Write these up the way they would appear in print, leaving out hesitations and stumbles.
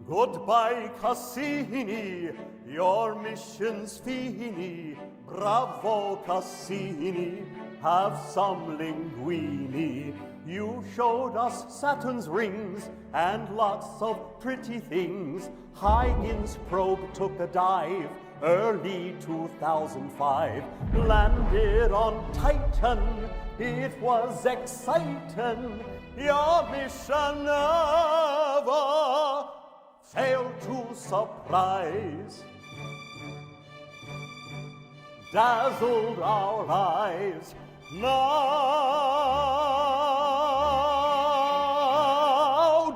Goodbye, Cassini, your mission's fini. Bravo, Cassini, have some linguini. You showed us Saturn's rings and lots of pretty things. Huygens probe took a dive early 2005. Landed on Titan, it was exciting. Your mission never failed to surprise. Dazzled our eyes. Now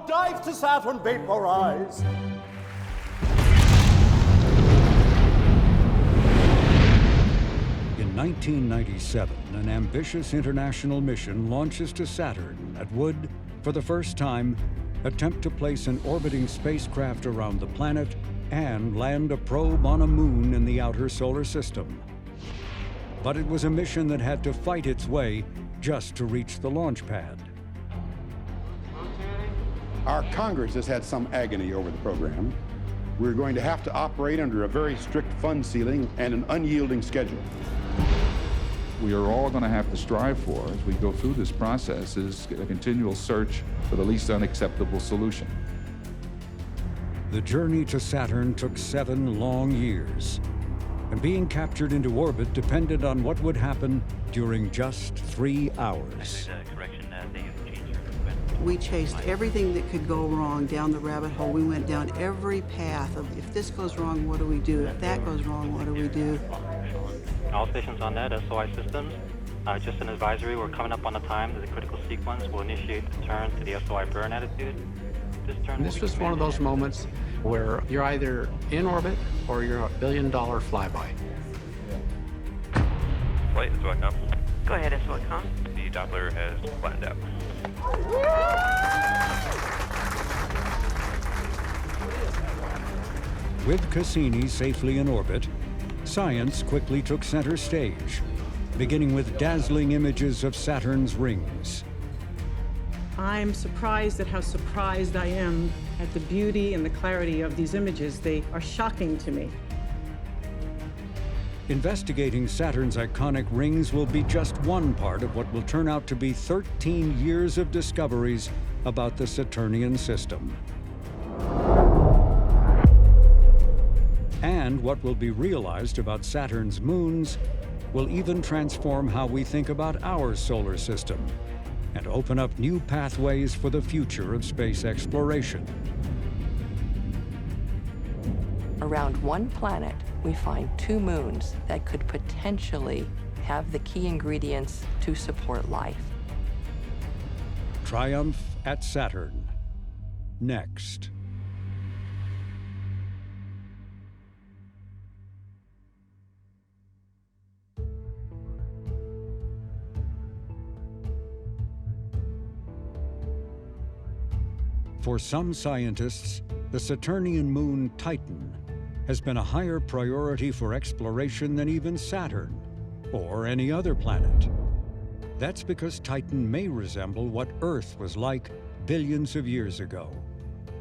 dive to Saturn, vaporize. In 1997, an ambitious international mission launches to Saturn that would, for the first time, attempt to place an orbiting spacecraft around the planet and land a probe on a moon in the outer solar system. But it was a mission that had to fight its way just to reach the launch pad. Our Congress has had some agony over the program. We're going to have to operate under a very strict fund ceiling and an unyielding schedule. We are all going to have to strive for, as we go through this process, is a continual search for the least unacceptable solution. The journey to Saturn took 7 long years, and being captured into orbit depended on what would happen during just 3 hours. We chased everything that could go wrong down the rabbit hole. We went down every path of, if this goes wrong, what do we do? If that goes wrong, what do we do? All stations on net, SOI systems. Just an advisory, we're coming up on the time that the critical sequence will initiate the turn to the SOI burn attitude. This was one of those moments where you're either in orbit or you're a billion-dollar flyby. Flight, SOICOM. Go ahead, SOICOM. The Doppler has flattened out. With Cassini safely in orbit, science quickly took center stage, beginning with dazzling images of Saturn's rings. I'm surprised at how surprised I am at the beauty and the clarity of these images. They are shocking to me. Investigating Saturn's iconic rings will be just one part of what will turn out to be 13 years of discoveries about the Saturnian system. And what will be realized about Saturn's moons will even transform how we think about our solar system and open up new pathways for the future of space exploration. Around one planet, we find 2 moons that could potentially have the key ingredients to support life. Triumph at Saturn. Next. For some scientists, the Saturnian moon Titan has been a higher priority for exploration than even Saturn or any other planet. That's because Titan may resemble what Earth was like billions of years ago,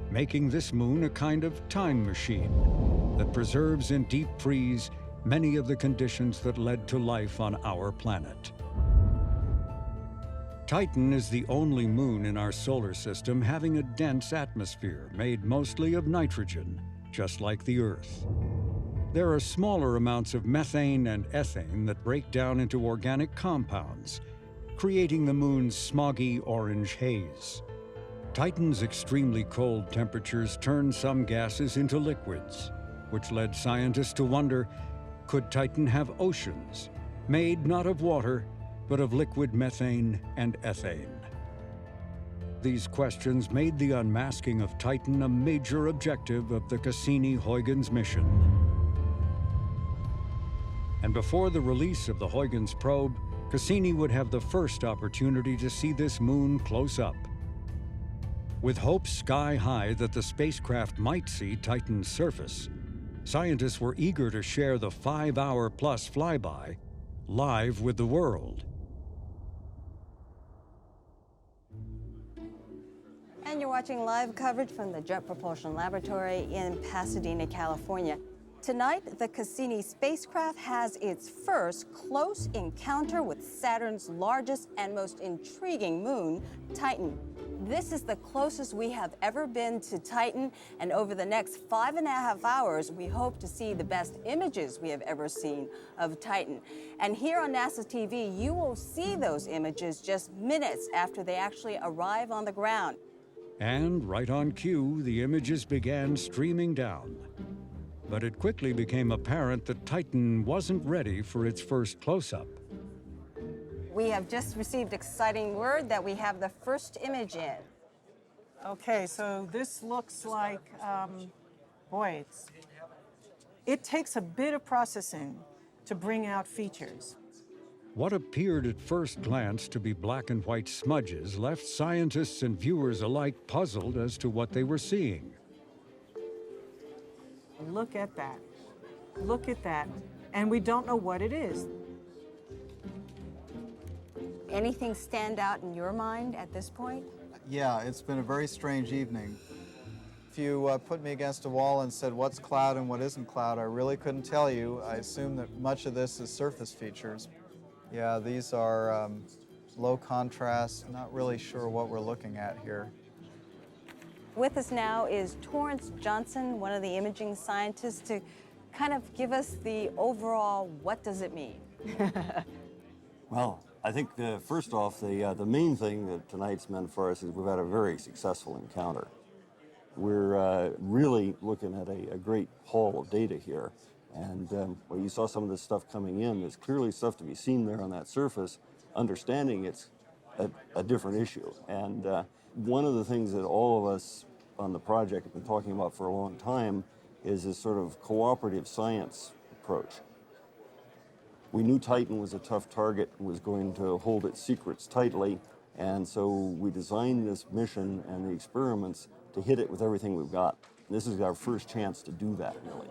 making this moon a kind of time machine that preserves in deep freeze many of the conditions that led to life on our planet. Titan is the only moon in our solar system having a dense atmosphere made mostly of nitrogen, just like the Earth. There are smaller amounts of methane and ethane that break down into organic compounds, creating the moon's smoggy orange haze. Titan's extremely cold temperatures turn some gases into liquids, which led scientists to wonder, could Titan have oceans, made not of water, but of liquid methane and ethane? These questions made the unmasking of Titan a major objective of the Cassini-Huygens mission. And before the release of the Huygens probe, Cassini would have the first opportunity to see this moon close up. With hopes sky high that the spacecraft might see Titan's surface, scientists were eager to share the 5-hour-plus flyby live with the world. And you're watching live coverage from the Jet Propulsion Laboratory in Pasadena, California. Tonight, the Cassini spacecraft has its first close encounter with Saturn's largest and most intriguing moon, Titan. This is the closest we have ever been to Titan, and over the next 5.5 hours, we hope to see the best images we have ever seen of Titan. And here on NASA TV, you will see those images just minutes after they actually arrive on the ground. And right on cue, the images began streaming down. But it quickly became apparent that Titan wasn't ready for its first close-up. We have just received exciting word that we have the first image in. Okay, so this looks like, boy, it takes a bit of processing to bring out features. What appeared at first glance to be black and white smudges left scientists and viewers alike puzzled as to what they were seeing. Look at that. Look at that. And we don't know what it is. Anything stand out in your mind at this point? Yeah, it's been a very strange evening. If you put me against a wall and said what's cloud and what isn't cloud, I really couldn't tell you. I assume that much of this is surface features. Yeah, these are low contrast, not really sure what we're looking at here. With us now is Torrance Johnson, one of the imaging scientists, to kind of give us the overall, what does it mean? Well, I think first off, the main thing that tonight's meant for us is we've had a very successful encounter. We're really looking at a great haul of data here. And well, you saw some of this stuff coming in. There's clearly stuff to be seen there on that surface. Understanding it's a different issue. And one of the things that all of us on the project have been talking about for a long time is this sort of cooperative science approach. We knew Titan was a tough target and was going to hold its secrets tightly, and so we designed this mission and the experiments to hit it with everything we've got. This is our first chance to do that, really.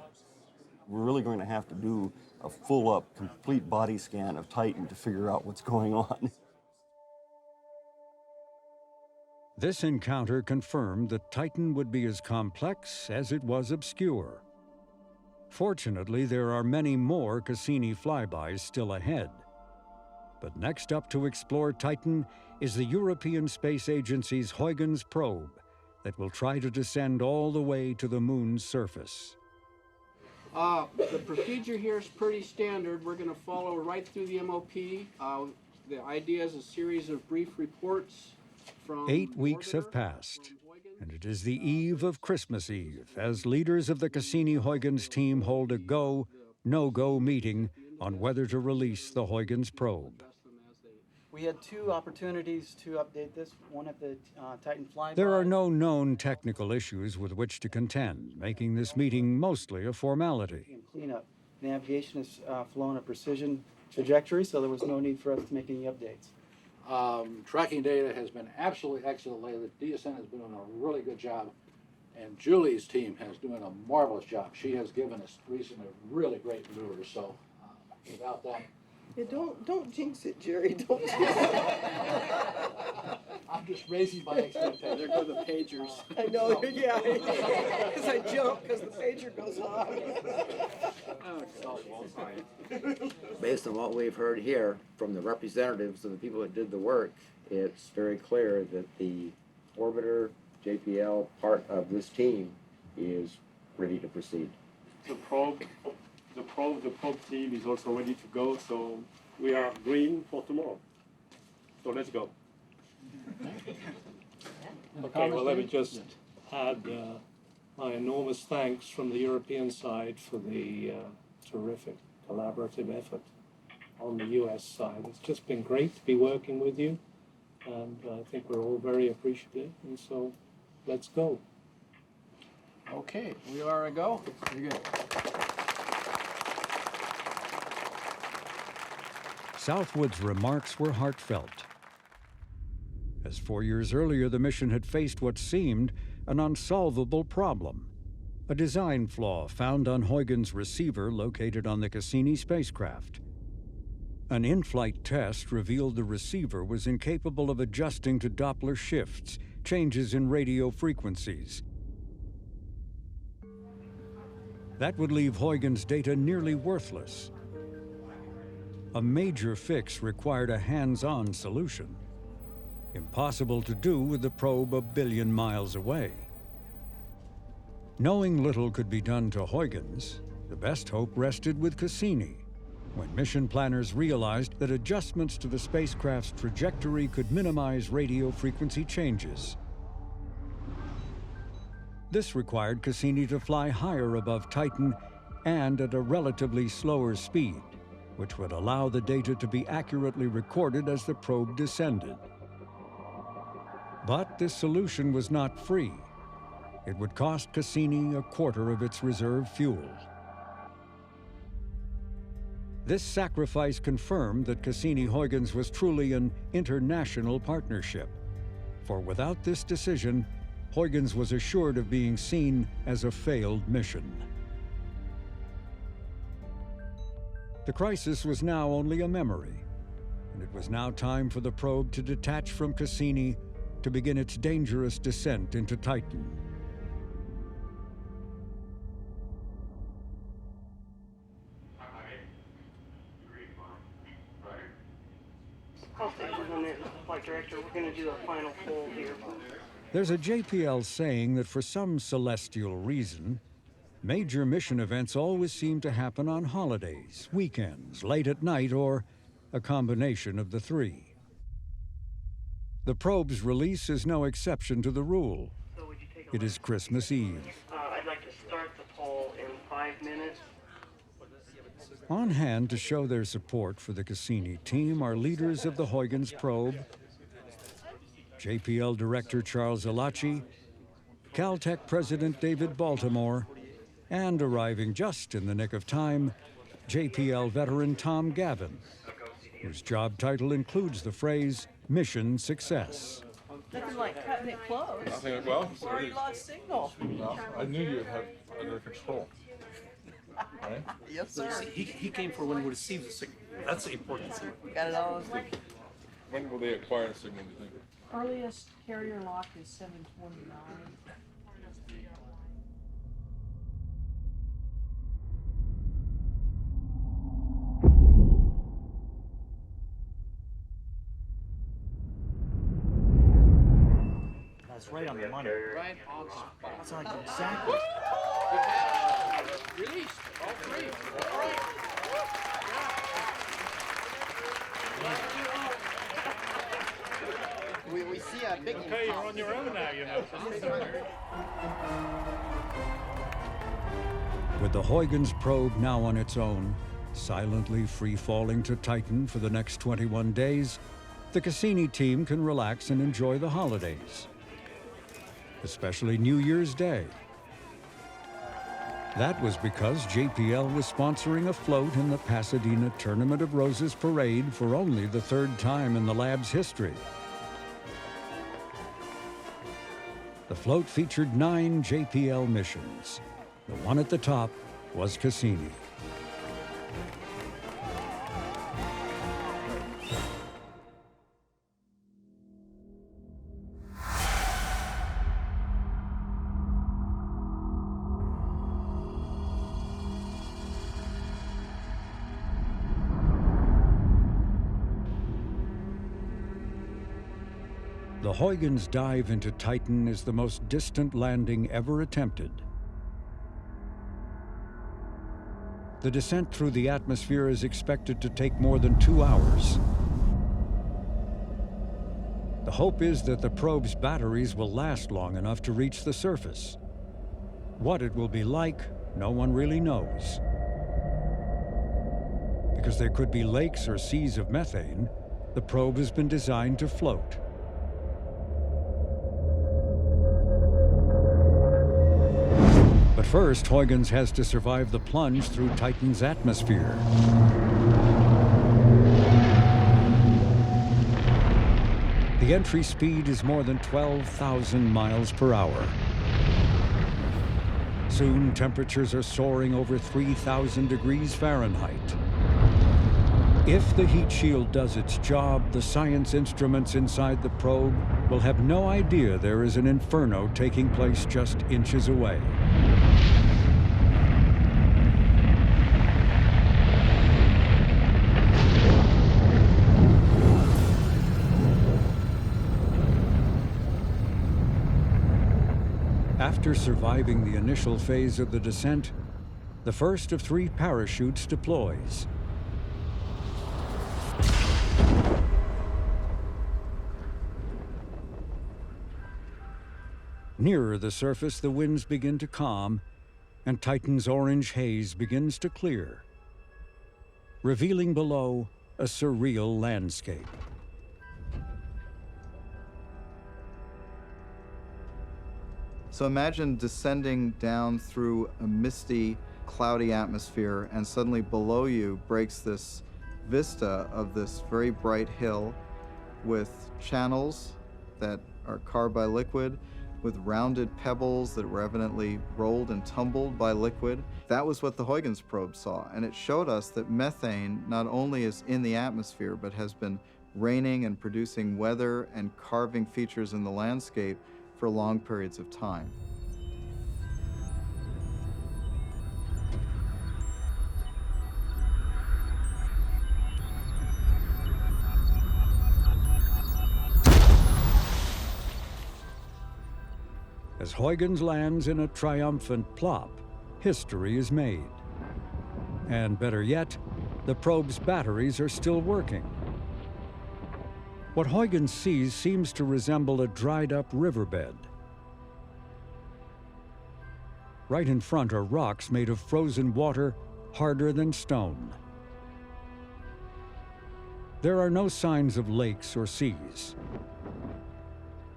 We're really going to have to do a full-up, complete body scan of Titan to figure out what's going on. This encounter confirmed that Titan would be as complex as it was obscure. Fortunately, there are many more Cassini flybys still ahead. But next up to explore Titan is the European Space Agency's Huygens probe that will try to descend all the way to the moon's surface. The procedure here is pretty standard. We're going to follow right through the MOP. The idea is a series of brief reports from 8 weeks have passed, and it is the eve of Christmas Eve as leaders of the Cassini-Huygens team hold a go, no-go meeting on whether to release the Huygens probe. We had 2 opportunities to update this, one at the Titan flyby. There are no known technical issues with which to contend, making this meeting mostly a formality. And cleanup. Navigation has flown a precision trajectory, so there was no need for us to make any updates. Tracking data has been absolutely excellent lately. DSN has been doing a really good job, and Julie's team has doing a marvelous job. She has given us recently really great maneuvers, so without that... Yeah, don't jinx it, Jerry. Don't jinx it. I'm just raising my expectations. There go the pagers. I know, yeah. Because I jump because the pager goes off. Based on what we've heard here from the representatives of the people that did the work, it's very clear that the orbiter JPL part of this team is ready to proceed. The probe team is also ready to go, so we are green for tomorrow. So let's go. Okay, well, let me just add my enormous thanks from the European side for the terrific collaborative effort on the US side. It's just been great to be working with you, and I think we're all very appreciative, and so let's go. Okay, we are a go. Very good. Southwood's remarks were heartfelt. As 4 years earlier, the mission had faced what seemed an unsolvable problem, a design flaw found on Huygens' receiver located on the Cassini spacecraft. An in-flight test revealed the receiver was incapable of adjusting to Doppler shifts changes in radio frequencies. That would leave Huygens' data nearly worthless. A major fix required a hands-on solution. Impossible to do with the probe a billion miles away. Knowing little could be done to Huygens, the best hope rested with Cassini, when mission planners realized that adjustments to the spacecraft's trajectory could minimize radio frequency changes. This required Cassini to fly higher above Titan and at a relatively slower speed, which would allow the data to be accurately recorded as the probe descended. But this solution was not free. It would cost Cassini a quarter of its reserve fuel. This sacrifice confirmed that Cassini-Huygens was truly an international partnership. For without this decision, Huygens was assured of being seen as a failed mission. The crisis was now only a memory, and it was now time for the probe to detach from Cassini to begin its dangerous descent into Titan. Flight director, we're going to do a final pull here. There's a JPL saying that for some celestial reason, major mission events always seem to happen on holidays, weekends, late at night, or a combination of the three. The probe's release is no exception to the rule. It is Christmas Eve. I'd like to start the poll in 5 minutes. On hand to show their support for the Cassini team are leaders of the Huygens probe, JPL Director Charles Alachi, Caltech President David Baltimore, and arriving just in the nick of time, JPL veteran Tom Gavin, whose job title includes the phrase, Mission Success. Nothing like cutting it close. Nothing, well, Or you lost signal. well, I knew you'd have under control. Right? Yes, sir. He came for when we received the signal. That's the important thing. Got it all. When will they acquire the signal, do you think? Earliest carrier lock is 729. That's right on the money. Right on the spot. That's like exactly. Released, all three. All right. We see a big. Okay, you're on your own now, you know. With the Huygens probe now on its own, silently free-falling to Titan for the next 21 days, the Cassini team can relax and enjoy the holidays, especially New Year's Day. That was because JPL was sponsoring a float in the Pasadena Tournament of Roses parade for only the third time in the lab's history. The float featured 9 JPL missions. The one at the top was Cassini. The Huygens dive into Titan is the most distant landing ever attempted. The descent through the atmosphere is expected to take more than 2 hours. The hope is that the probe's batteries will last long enough to reach the surface. What it will be like, no one really knows. Because there could be lakes or seas of methane, the probe has been designed to float. But first, Huygens has to survive the plunge through Titan's atmosphere. The entry speed is more than 12,000 miles per hour. Soon, temperatures are soaring over 3,000 degrees Fahrenheit. If the heat shield does its job, the science instruments inside the probe will have no idea there is an inferno taking place just inches away. After surviving the initial phase of the descent, the first of 3 parachutes deploys. Nearer the surface, the winds begin to calm, and Titan's orange haze begins to clear, revealing below a surreal landscape. So imagine descending down through a misty, cloudy atmosphere, and suddenly below you breaks this vista of this very bright hill with channels that are carved by liquid, with rounded pebbles that were evidently rolled and tumbled by liquid. That was what the Huygens probe saw, and it showed us that methane not only is in the atmosphere, but has been raining and producing weather and carving features in the landscape for long periods of time. As Huygens lands in a triumphant plop, history is made. And better yet, the probe's batteries are still working. What Huygens sees seems to resemble a dried-up riverbed. Right in front are rocks made of frozen water, harder than stone. There are no signs of lakes or seas.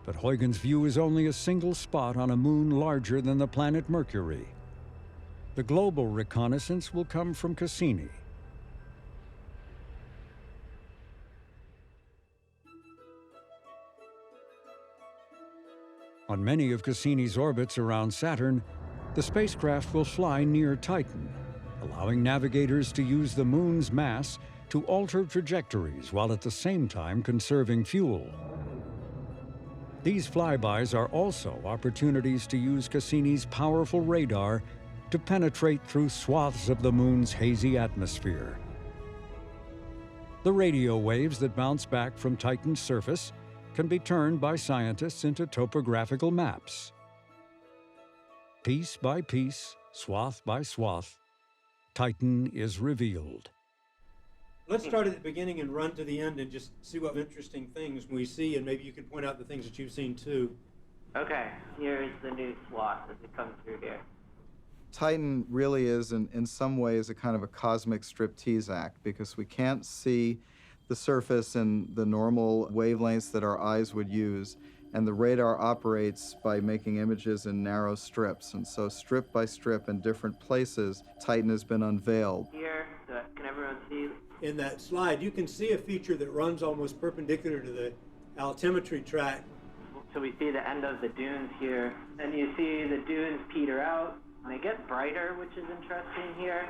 But Huygens' view is only a single spot on a moon larger than the planet Mercury. The global reconnaissance will come from Cassini. On many of Cassini's orbits around Saturn, the spacecraft will fly near Titan, allowing navigators to use the moon's mass to alter trajectories while at the same time conserving fuel. These flybys are also opportunities to use Cassini's powerful radar to penetrate through swaths of the moon's hazy atmosphere. The radio waves that bounce back from Titan's surface can be turned by scientists into topographical maps. Piece by piece, swath by swath, Titan is revealed. Let's start at the beginning and run to the end and just see what interesting things we see, and maybe you can point out the things that you've seen too. Okay, here's the new swath as it comes through here. Titan really is, in some ways, a kind of a cosmic striptease act, because we can't see the surface in the normal wavelengths that our eyes would use, and the radar operates by making images in narrow strips. And so strip by strip in different places, Titan has been unveiled. Here, can everyone see? In that slide, you can see a feature that runs almost perpendicular to the altimetry track. So we see the end of the dunes here, and you see the dunes peter out, and they get brighter, which is interesting here.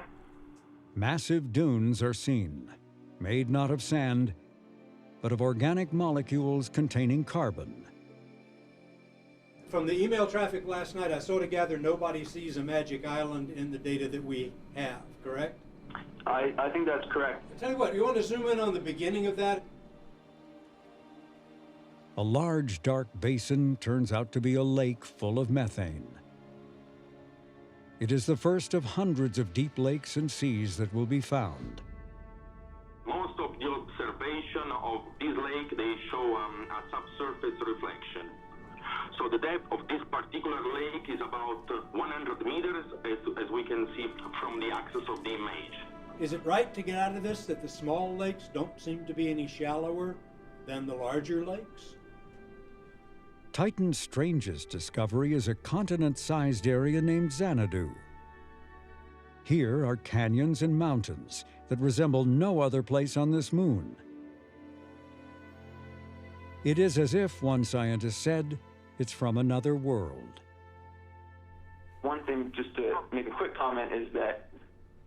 Massive dunes are seen, made not of sand, but of organic molecules containing carbon. From the email traffic last night, I sort of gather nobody sees a magic island in the data that we have, correct? I think that's correct. I'll tell you what, you want to zoom in on the beginning of that? A large dark basin turns out to be a lake full of methane. It is the first of hundreds of deep lakes and seas that will be found. Most of the observation of this lake, they show a subsurface reflection. So the depth of this particular lake is about 100 meters, as we can see from the axis of the image. Is it right to get out of this that the small lakes don't seem to be any shallower than the larger lakes? Titan's strangest discovery is a continent-sized area named Xanadu. Here are canyons and mountains that resemble no other place on this moon. It is as if, one scientist said, it's from another world. One thing, just to make a quick comment, is that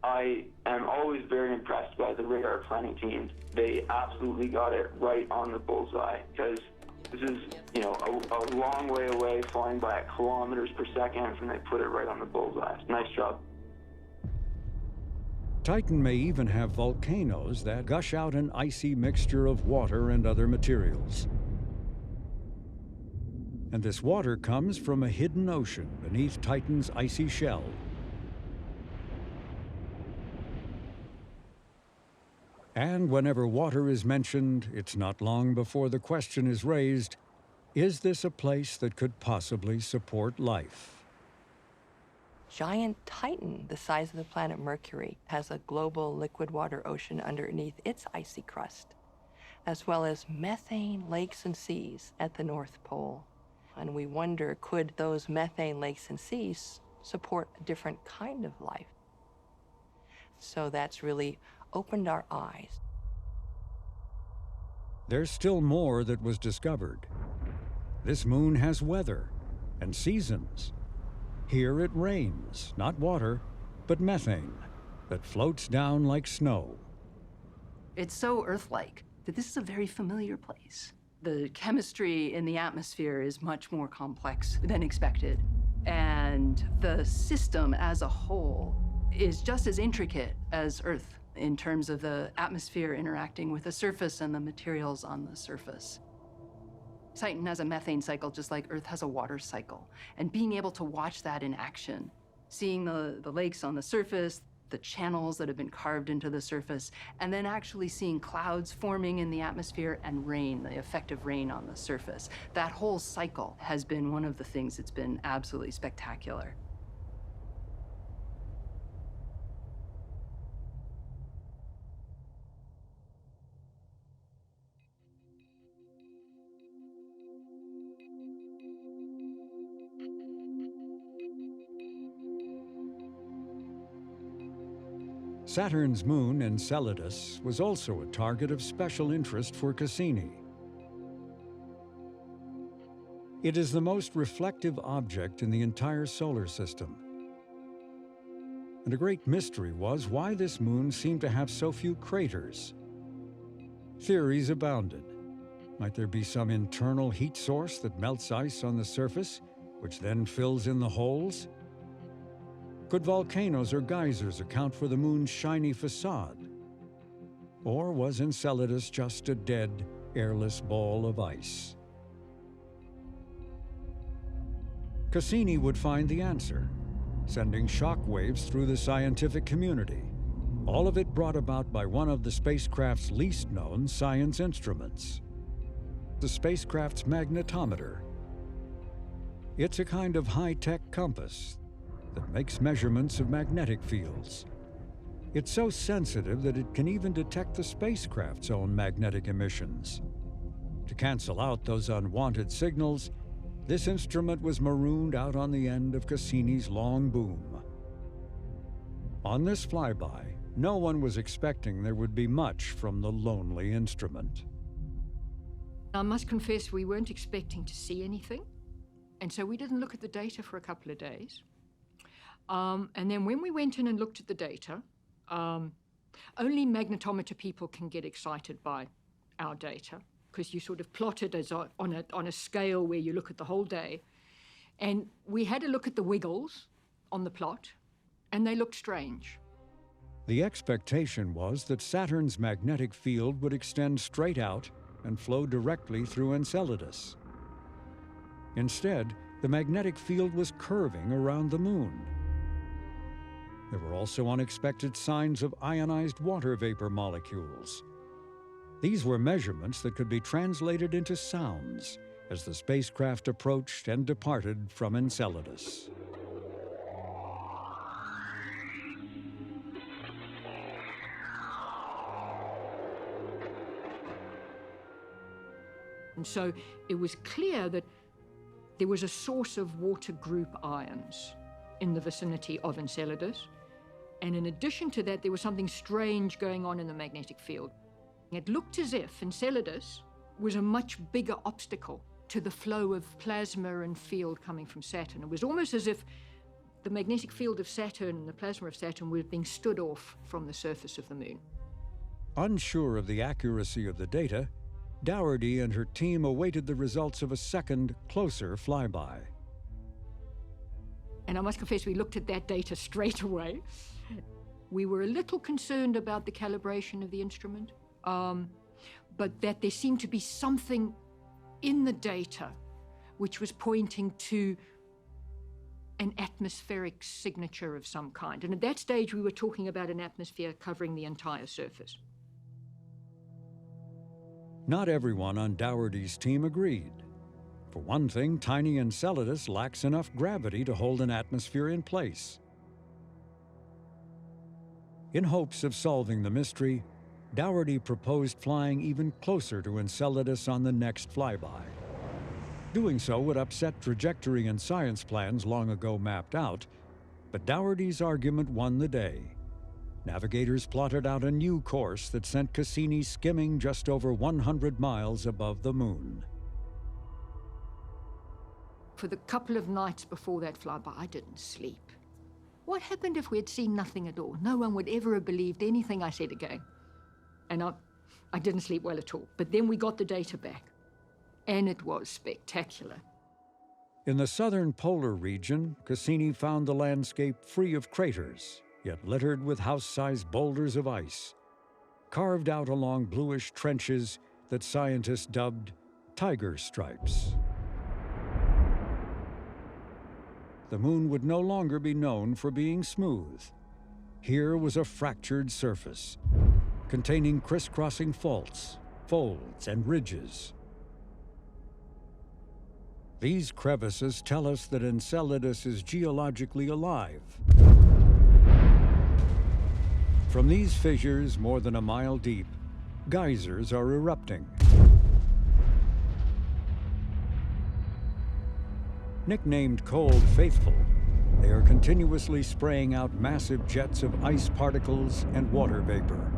I am always very impressed by the radar planning teams. They absolutely got it right on the bullseye, because this is, you know, a long way away, flying by at kilometers per second, and they put it right on the bullseye. Nice job. Titan may even have volcanoes that gush out an icy mixture of water and other materials. And this water comes from a hidden ocean beneath Titan's icy shell. And whenever water is mentioned, it's not long before the question is raised, is this a place that could possibly support life? Giant Titan, the size of the planet Mercury, has a global liquid water ocean underneath its icy crust, as well as methane lakes and seas at the North Pole. And we wonder, could those methane lakes and seas support a different kind of life? So that's really opened our eyes. There's still more that was discovered. This moon has weather and seasons. Here it rains, not water, but methane that floats down like snow. It's so Earth-like that this is a very familiar place. The chemistry in the atmosphere is much more complex than expected, and the system as a whole is just as intricate as Earth in terms of the atmosphere interacting with the surface and the materials on the surface. Titan has a methane cycle just like Earth has a water cycle. And being able to watch that in action, seeing the lakes on the surface, the channels that have been carved into the surface, and then actually seeing clouds forming in the atmosphere and rain, the effect of rain on the surface. That whole cycle has been one of the things that's been absolutely spectacular. Saturn's moon, Enceladus, was also a target of special interest for Cassini. It is the most reflective object in the entire solar system. And a great mystery was why this moon seemed to have so few craters. Theories abounded. Might there be some internal heat source that melts ice on the surface, which then fills in the holes? Could volcanoes or geysers account for the moon's shiny facade? Or was Enceladus just a dead, airless ball of ice? Cassini would find the answer, sending shock waves through the scientific community, all of it brought about by one of the spacecraft's least known science instruments, the spacecraft's magnetometer. It's a kind of high-tech compass that makes measurements of magnetic fields. It's so sensitive that it can even detect the spacecraft's own magnetic emissions. To cancel out those unwanted signals, this instrument was marooned out on the end of Cassini's long boom. On this flyby, no one was expecting there would be much from the lonely instrument. I must confess we weren't expecting to see anything, and so we didn't look at the data for a couple of days. And then when we went in and looked at the data, only magnetometer people can get excited by our data, because you sort of plot it as on a scale where you look at the whole day. And we had a look at the wiggles on the plot, and they looked strange. The expectation was that Saturn's magnetic field would extend straight out and flow directly through Enceladus. Instead, the magnetic field was curving around the moon. There were also unexpected signs of ionized water vapor molecules. These were measurements that could be translated into sounds as the spacecraft approached and departed from Enceladus. And so it was clear that there was a source of water group ions in the vicinity of Enceladus. And in addition to that, there was something strange going on in the magnetic field. It looked as if Enceladus was a much bigger obstacle to the flow of plasma and field coming from Saturn. It was almost as if the magnetic field of Saturn and the plasma of Saturn were being stood off from the surface of the moon. Unsure of the accuracy of the data, Dougherty and her team awaited the results of a second, closer flyby. And I must confess, we looked at that data straight away. We were a little concerned about the calibration of the instrument, but that there seemed to be something in the data which was pointing to an atmospheric signature of some kind. And at that stage, we were talking about an atmosphere covering the entire surface. Not everyone on Dougherty's team agreed. For one thing, tiny Enceladus lacks enough gravity to hold an atmosphere in place. In hopes of solving the mystery, Dougherty proposed flying even closer to Enceladus on the next flyby. Doing so would upset trajectory and science plans long ago mapped out, but Dougherty's argument won the day. Navigators plotted out a new course that sent Cassini skimming just over 100 miles above the moon. For the couple of nights before that flyby, I didn't sleep. What happened if we had seen nothing at all? No one would ever have believed anything I said again. And I didn't sleep well at all. But then we got the data back, and it was spectacular. In the southern polar region, Cassini found the landscape free of craters, yet littered with house-sized boulders of ice, carved out along bluish trenches that scientists dubbed tiger stripes. The moon would no longer be known for being smooth. Here was a fractured surface, containing crisscrossing faults, folds, and ridges. These crevices tell us that Enceladus is geologically alive. From these fissures, more than a mile deep, geysers are erupting. Nicknamed Cold Faithful, they are continuously spraying out massive jets of ice particles and water vapor.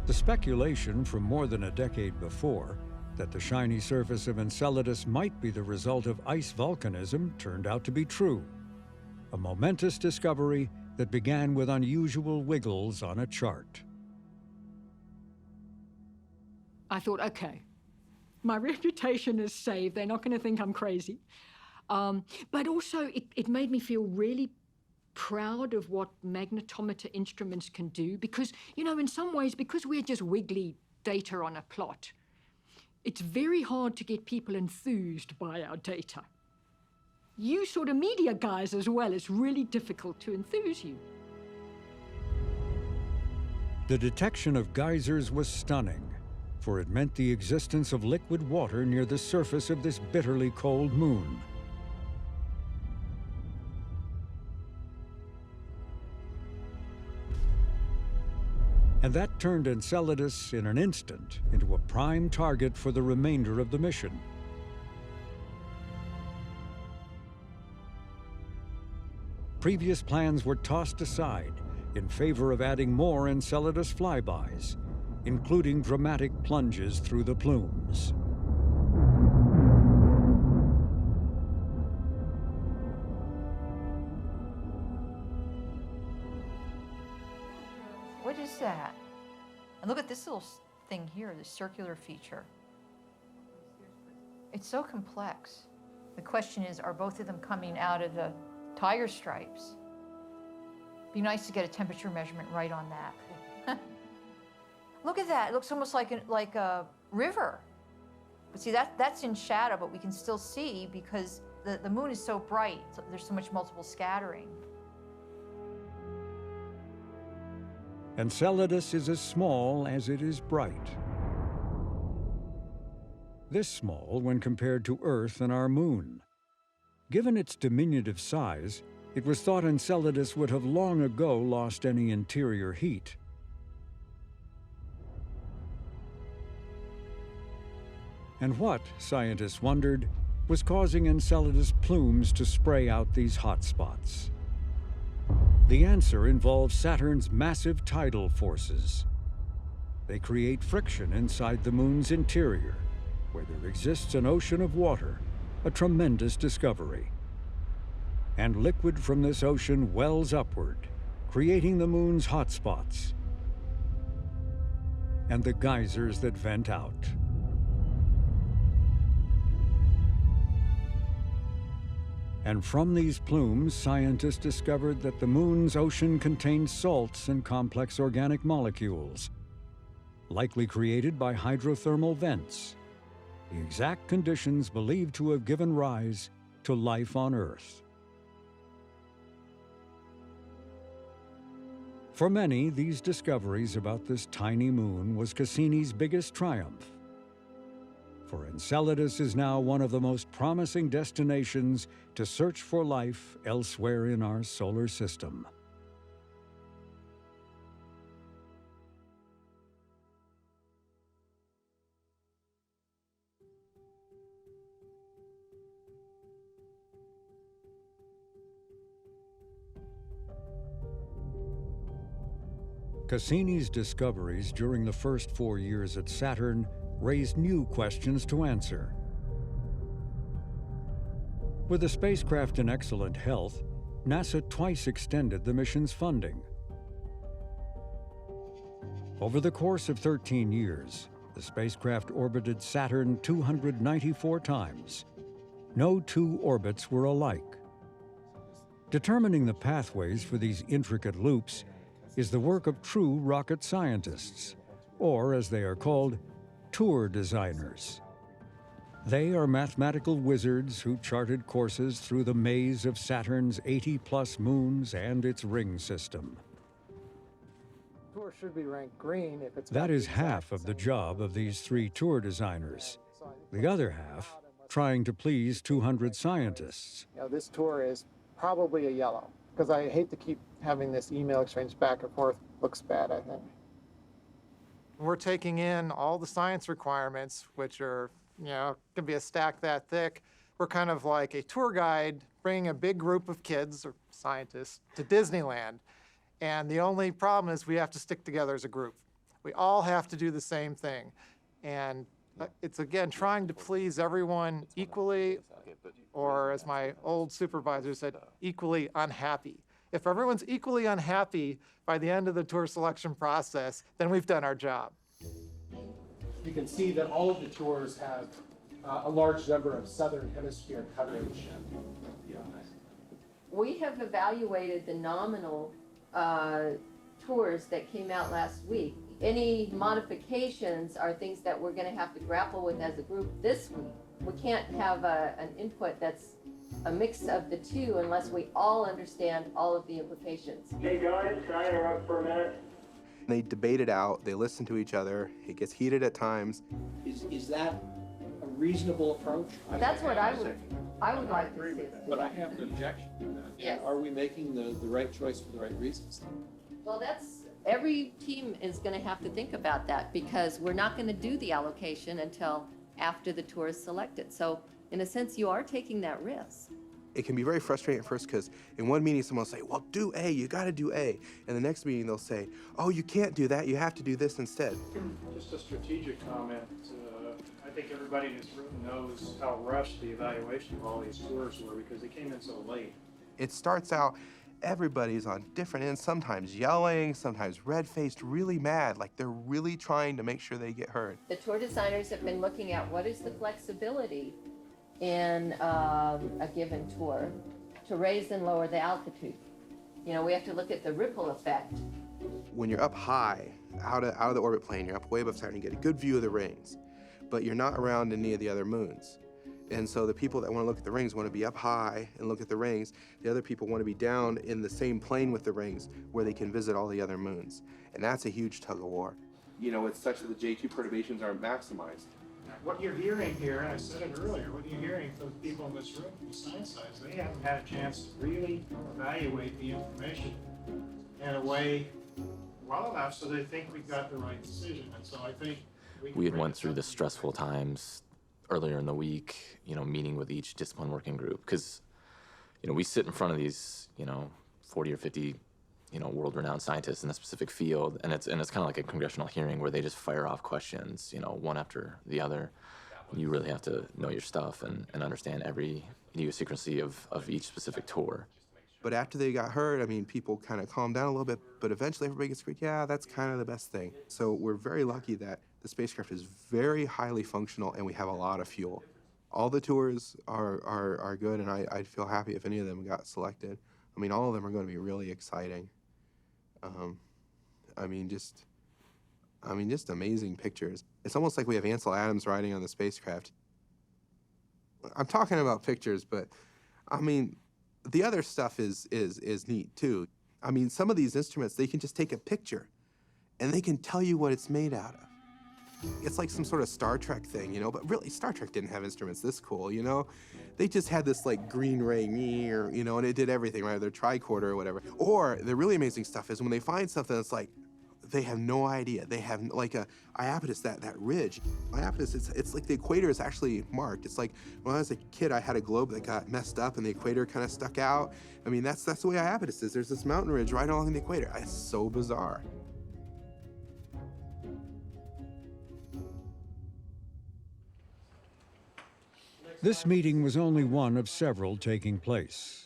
The speculation from more than a decade before that the shiny surface of Enceladus might be the result of ice volcanism turned out to be true. A momentous discovery that began with unusual wiggles on a chart. I thought, okay, my reputation is saved. They're not going to think I'm crazy. But also, it made me feel really proud of what magnetometer instruments can do because, you know, in some ways, because we're just wiggly data on a plot, it's very hard to get people enthused by our data. You sort of media guys as well, it's really difficult to enthuse you. The detection of geysers was stunning, for it meant the existence of liquid water near the surface of this bitterly cold moon. And that turned Enceladus in an instant into a prime target for the remainder of the mission. Previous plans were tossed aside in favor of adding more Enceladus flybys, including dramatic plunges through the plumes. What is that? And look at this little thing here, the circular feature. It's so complex. The question is, are both of them coming out of the tiger stripes? Be nice to get a temperature measurement right on that. Look at that. It looks almost like a river. But see, that's in shadow, but we can still see because the moon is so bright. So there's so much multiple scattering. Enceladus is as small as it is bright. This small when compared to Earth and our moon. Given its diminutive size, it was thought Enceladus would have long ago lost any interior heat. And what, scientists wondered, was causing Enceladus plumes to spray out these hot spots? The answer involves Saturn's massive tidal forces. They create friction inside the moon's interior, where there exists an ocean of water, a tremendous discovery. And liquid from this ocean wells upward, creating the moon's hotspots and the geysers that vent out. And from these plumes, scientists discovered that the moon's ocean contains salts and complex organic molecules, likely created by hydrothermal vents, the exact conditions believed to have given rise to life on Earth. For many, these discoveries about this tiny moon was Cassini's biggest triumph. For Enceladus is now one of the most promising destinations to search for life elsewhere in our solar system. Cassini's discoveries during the first 4 years at Saturn raised new questions to answer. With the spacecraft in excellent health, NASA twice extended the mission's funding. Over the course of 13 years, the spacecraft orbited Saturn 294 times. No two orbits were alike. Determining the pathways for these intricate loops is the work of true rocket scientists, or as they are called, tour designers. They are mathematical wizards who charted courses through the maze of Saturn's 80-plus moons and its ring system. Tour should be ranked green if it's. That is half of the job of these 3 tour designers. The other half, trying to please 200 scientists. You know, this tour is probably a yellow, because I hate to keep having this email exchange back and forth. Looks bad, I think. We're taking in all the science requirements, which are, you know, can be a stack that thick. We're kind of like a tour guide bringing a big group of kids or scientists to Disneyland. And the only problem is we have to stick together as a group. We all have to do the same thing. And it's, again, trying to please everyone equally, or as my old supervisor said, equally unhappy. If everyone's equally unhappy by the end of the tour selection process, then we've done our job. You can see that all of the tours have a large number of Southern Hemisphere coverage. We have evaluated the nominal tours that came out last week. Any modifications are things that we're going to have to grapple with as a group this week. We can't have an input that's a mix of the two unless we all understand all of the implications. Hey guys, can I interrupt for a minute? They debate it out, they listen to each other, it gets heated at times. Is that a reasonable approach? That's what I would like to see. But I have an objection to that. Yes. Are we making the right choice for the right reasons? Well, every team is going to have to think about that, because we're not going to do the allocation until after the tour is selected. So in a sense, you are taking that risk. It can be very frustrating at first because in one meeting someone will say, well, do A, you got to do A. And the next meeting they'll say, oh, you can't do that, you have to do this instead. Just a strategic comment. I think everybody in this room knows how rushed the evaluation of all these tours were because they came in so late. It starts out, everybody's on different ends, sometimes yelling, sometimes red-faced, really mad, like they're really trying to make sure they get heard. The tour designers have been looking at what is the flexibility in a given tour to raise and lower the altitude. You know, we have to look at the ripple effect. When you're up high, out of the orbit plane, you're up way above Saturn, you get a good view of the rings, but you're not around any of the other moons. And so the people that want to look at the rings want to be up high and look at the rings. The other people want to be down in the same plane with the rings where they can visit all the other moons. And that's a huge tug of war. You know, it's such that the J2 perturbations aren't maximized. What you're hearing here, and I said it earlier, what you're hearing from the people in this room, the science side, they haven't had a chance to really evaluate the information in a way well enough so they think we've got the right decision. And so I think we had went through the stressful times earlier in the week, you know, meeting with each discipline working group, because, you know, we sit in front of these, you know, 40 or 50, you know, world-renowned scientists in a specific field, and it's kind of like a congressional hearing where they just fire off questions, you know, one after the other. you really have to know your stuff and understand every idiosyncrasy of each specific tour. But after they got hurt, I mean, people kind of calmed down a little bit, but eventually everybody gets agreed, yeah, that's kind of the best thing. So we're very lucky that the spacecraft is very highly functional and we have a lot of fuel. All the tours are good, and I'd feel happy if any of them got selected. I mean, all of them are going to be really exciting. Just amazing pictures. It's almost like we have Ansel Adams riding on the spacecraft. I'm talking about pictures, but I mean, the other stuff is neat too. I mean, some of these instruments, they can just take a picture and they can tell you what it's made out of. It's like some sort of Star Trek thing, you know, but really Star Trek didn't have instruments this cool, you know? They just had this like green ray, you know, and it did everything, right? Their tricorder or whatever. Or the really amazing stuff is when they find something that's like, they have no idea. They have like a Iapetus, that ridge. Iapetus, it's like the equator is actually marked. It's like when I was a kid, I had a globe that got messed up and the equator kind of stuck out. I mean, that's the way Iapetus is. There's this mountain ridge right along the equator. It's so bizarre. This meeting was only one of several taking place.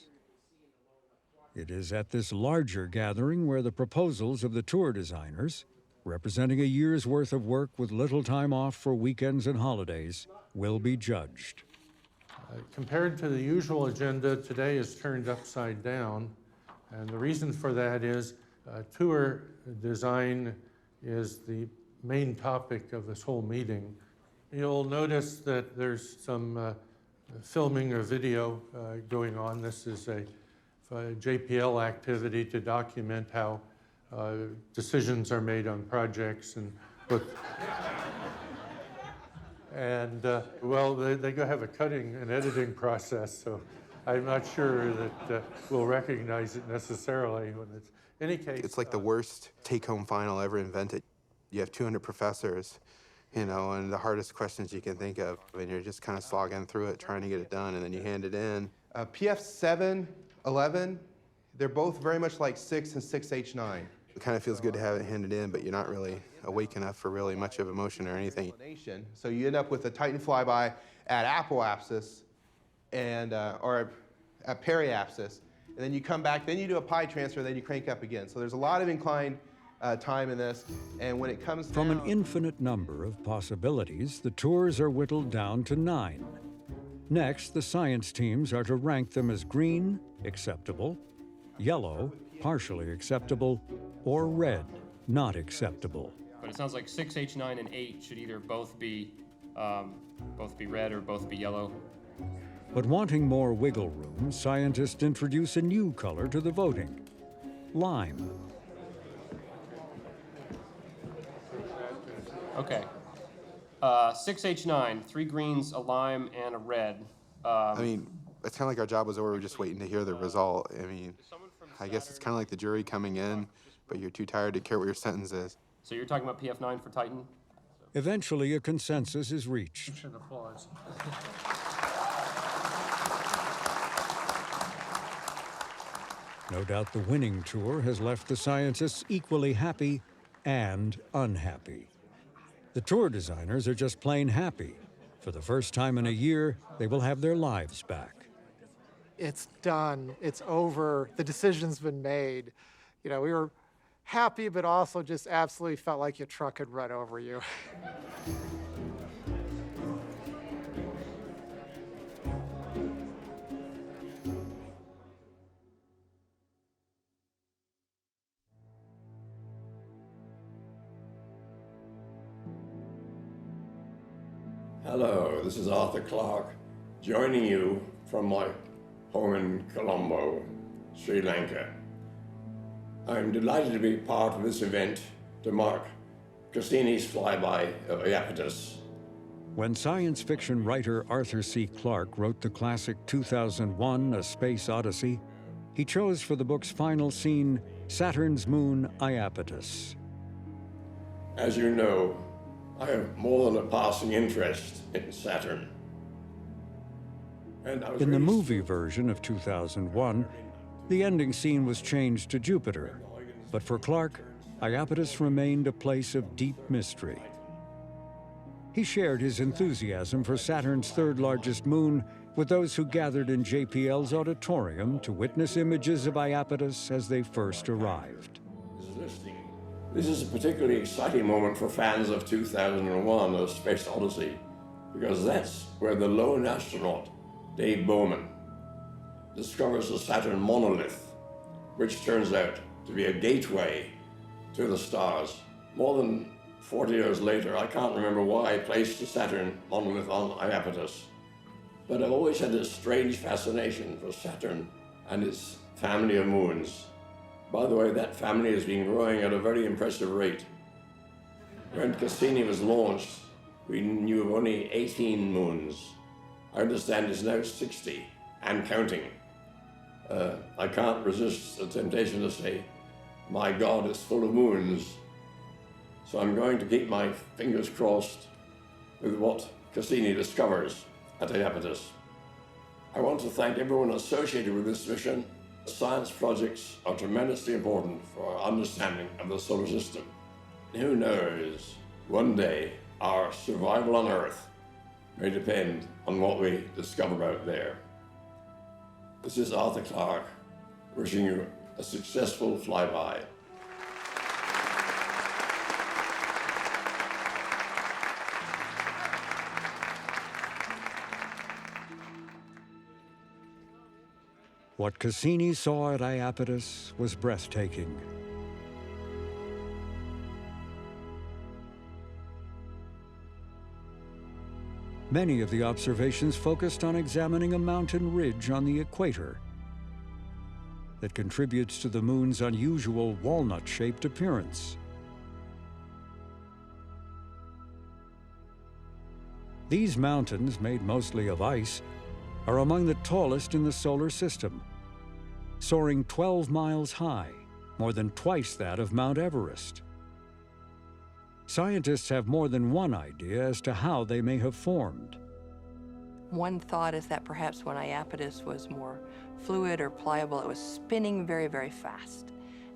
It is at this larger gathering where the proposals of the tour designers, representing a year's worth of work with little time off for weekends and holidays, will be judged. Compared to the usual agenda, today is turned upside down. And the reason for that is tour design is the main topic of this whole meeting. You'll notice that there's some filming or video going on. This is a JPL activity to document how decisions are made on projects and what. Well, they go have a cutting and editing process, so I'm not sure that we'll recognize it necessarily when it's. In any case, it's like the worst take-home final ever invented. You have 200 professors, you know, and the hardest questions you can think of, and you're just kind of slogging through it, trying to get it done, and then you hand it in. PF7, 11, they're both very much like 6 and 6H9. It kind of feels good to have it handed in, but you're not really awake enough for really much of emotion or anything. So you end up with a Titan flyby at apoapsis and or at periapsis, and then you come back, then you do a pi transfer, then you crank up again. So there's a lot of inclined time in this, and when it comes From an infinite number of possibilities, the tours are whittled down to 9. Next, the science teams are to rank them as green, acceptable, yellow, partially acceptable, or red, not acceptable. But it sounds like 6, H9, and 8 should either both be red or both be yellow. But wanting more wiggle room, scientists introduce a new color to the voting: lime. Okay. 6H9, 3 greens, a lime, and a red. I mean, it's kind of like our job was over, we're just waiting to hear the result. I mean, I guess it's kind of like the jury coming in, but you're too tired to care what your sentence is. So you're talking about PF9 for Titan? Eventually, a consensus is reached. Applause. No doubt the winning tour has left the scientists equally happy and unhappy. The tour designers are just plain happy. For the first time in a year, they will have their lives back. It's done. It's over. The decision's been made. You know, we were happy, but also just absolutely felt like your truck had run over you. Hello, this is Arthur Clarke, joining you from my home in Colombo, Sri Lanka. I'm delighted to be part of this event to mark Cassini's flyby of Iapetus. When science fiction writer Arthur C. Clarke wrote the classic 2001 A Space Odyssey, he chose for the book's final scene Saturn's moon Iapetus. As you know, I have more than a passing interest in Saturn. And In the movie version of 2001, the ending scene was changed to Jupiter. But for Clarke, Iapetus remained a place of deep mystery. He shared his enthusiasm for Saturn's third largest moon with those who gathered in JPL's auditorium to witness images of Iapetus as they first arrived. This is a particularly exciting moment for fans of 2001, A Space Odyssey, because that's where the lone astronaut, Dave Bowman, discovers the Saturn monolith, which turns out to be a gateway to the stars. More than 40 years later, I can't remember why I placed the Saturn monolith on Iapetus, but I've always had this strange fascination for Saturn and its family of moons. By the way, that family has been growing at a very impressive rate. When Cassini was launched, we knew of only 18 moons. I understand it's now 60 and counting. I can't resist the temptation to say, my God, it's full of moons. So I'm going to keep my fingers crossed with what Cassini discovers at Iapetus. I want to thank everyone associated with this mission. Science projects are tremendously important for our understanding of the solar system. Who knows, one day our survival on Earth may depend on what we discover out there. This is Arthur Clarke, wishing you a successful flyby. What Cassini saw at Iapetus was breathtaking. Many of the observations focused on examining a mountain ridge on the equator that contributes to the moon's unusual walnut-shaped appearance. These mountains, made mostly of ice, are among the tallest in the solar system, soaring 12 miles high, more than twice that of Mount Everest. Scientists have more than one idea as to how they may have formed. One thought is that perhaps when Iapetus was more fluid or pliable, it was spinning very, very fast.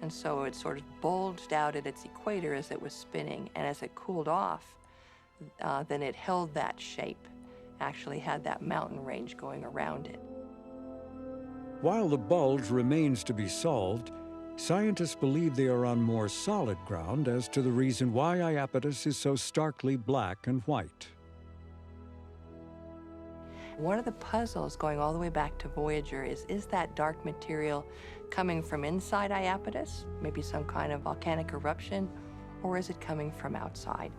And so it sort of bulged out at its equator as it was spinning, and as it cooled off, then it held that shape, actually had that mountain range going around it. While the bulge remains to be solved, scientists believe they are on more solid ground as to the reason why Iapetus is so starkly black and white. One of the puzzles going all the way back to Voyager is that dark material coming from inside Iapetus, maybe some kind of volcanic eruption, or is it coming from outside?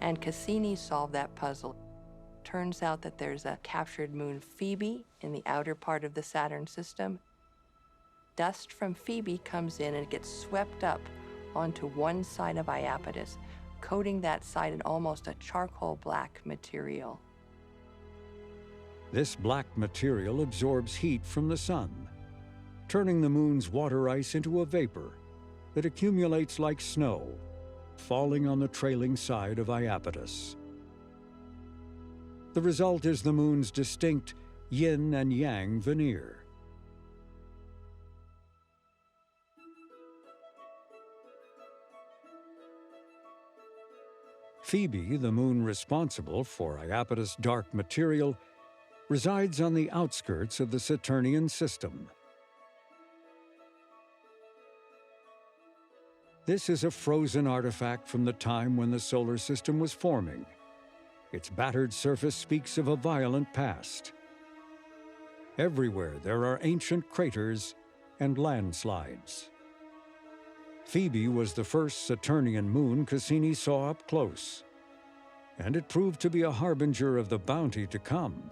And Cassini solved that puzzle. Turns out that there's a captured moon, Phoebe, in the outer part of the Saturn system. Dust from Phoebe comes in and it gets swept up onto one side of Iapetus, coating that side in almost a charcoal black material. This black material absorbs heat from the sun, turning the moon's water ice into a vapor that accumulates like snow, falling on the trailing side of Iapetus. The result is the moon's distinct yin and yang veneer. Phoebe, the moon responsible for Iapetus' dark material, resides on the outskirts of the Saturnian system. This is a frozen artifact from the time when the solar system was forming. Its battered surface speaks of a violent past. Everywhere there are ancient craters and landslides. Phoebe was the first Saturnian moon Cassini saw up close, and it proved to be a harbinger of the bounty to come.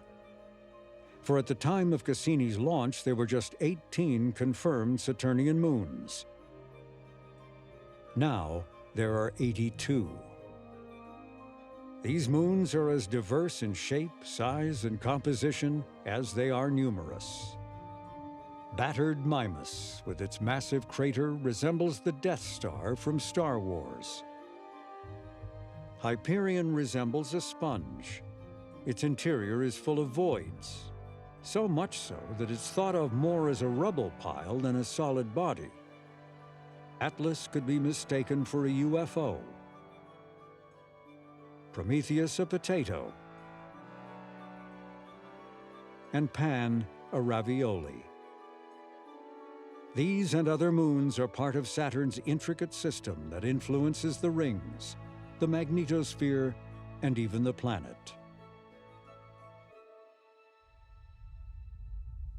For at the time of Cassini's launch, there were just 18 confirmed Saturnian moons. Now, there are 82. These moons are as diverse in shape, size, and composition as they are numerous. Battered Mimas, with its massive crater, resembles the Death Star from Star Wars. Hyperion resembles a sponge. Its interior is full of voids, so much so that it's thought of more as a rubble pile than a solid body. Atlas could be mistaken for a UFO. Prometheus a potato, and Pan a ravioli. These and other moons are part of Saturn's intricate system that influences the rings, the magnetosphere, and even the planet.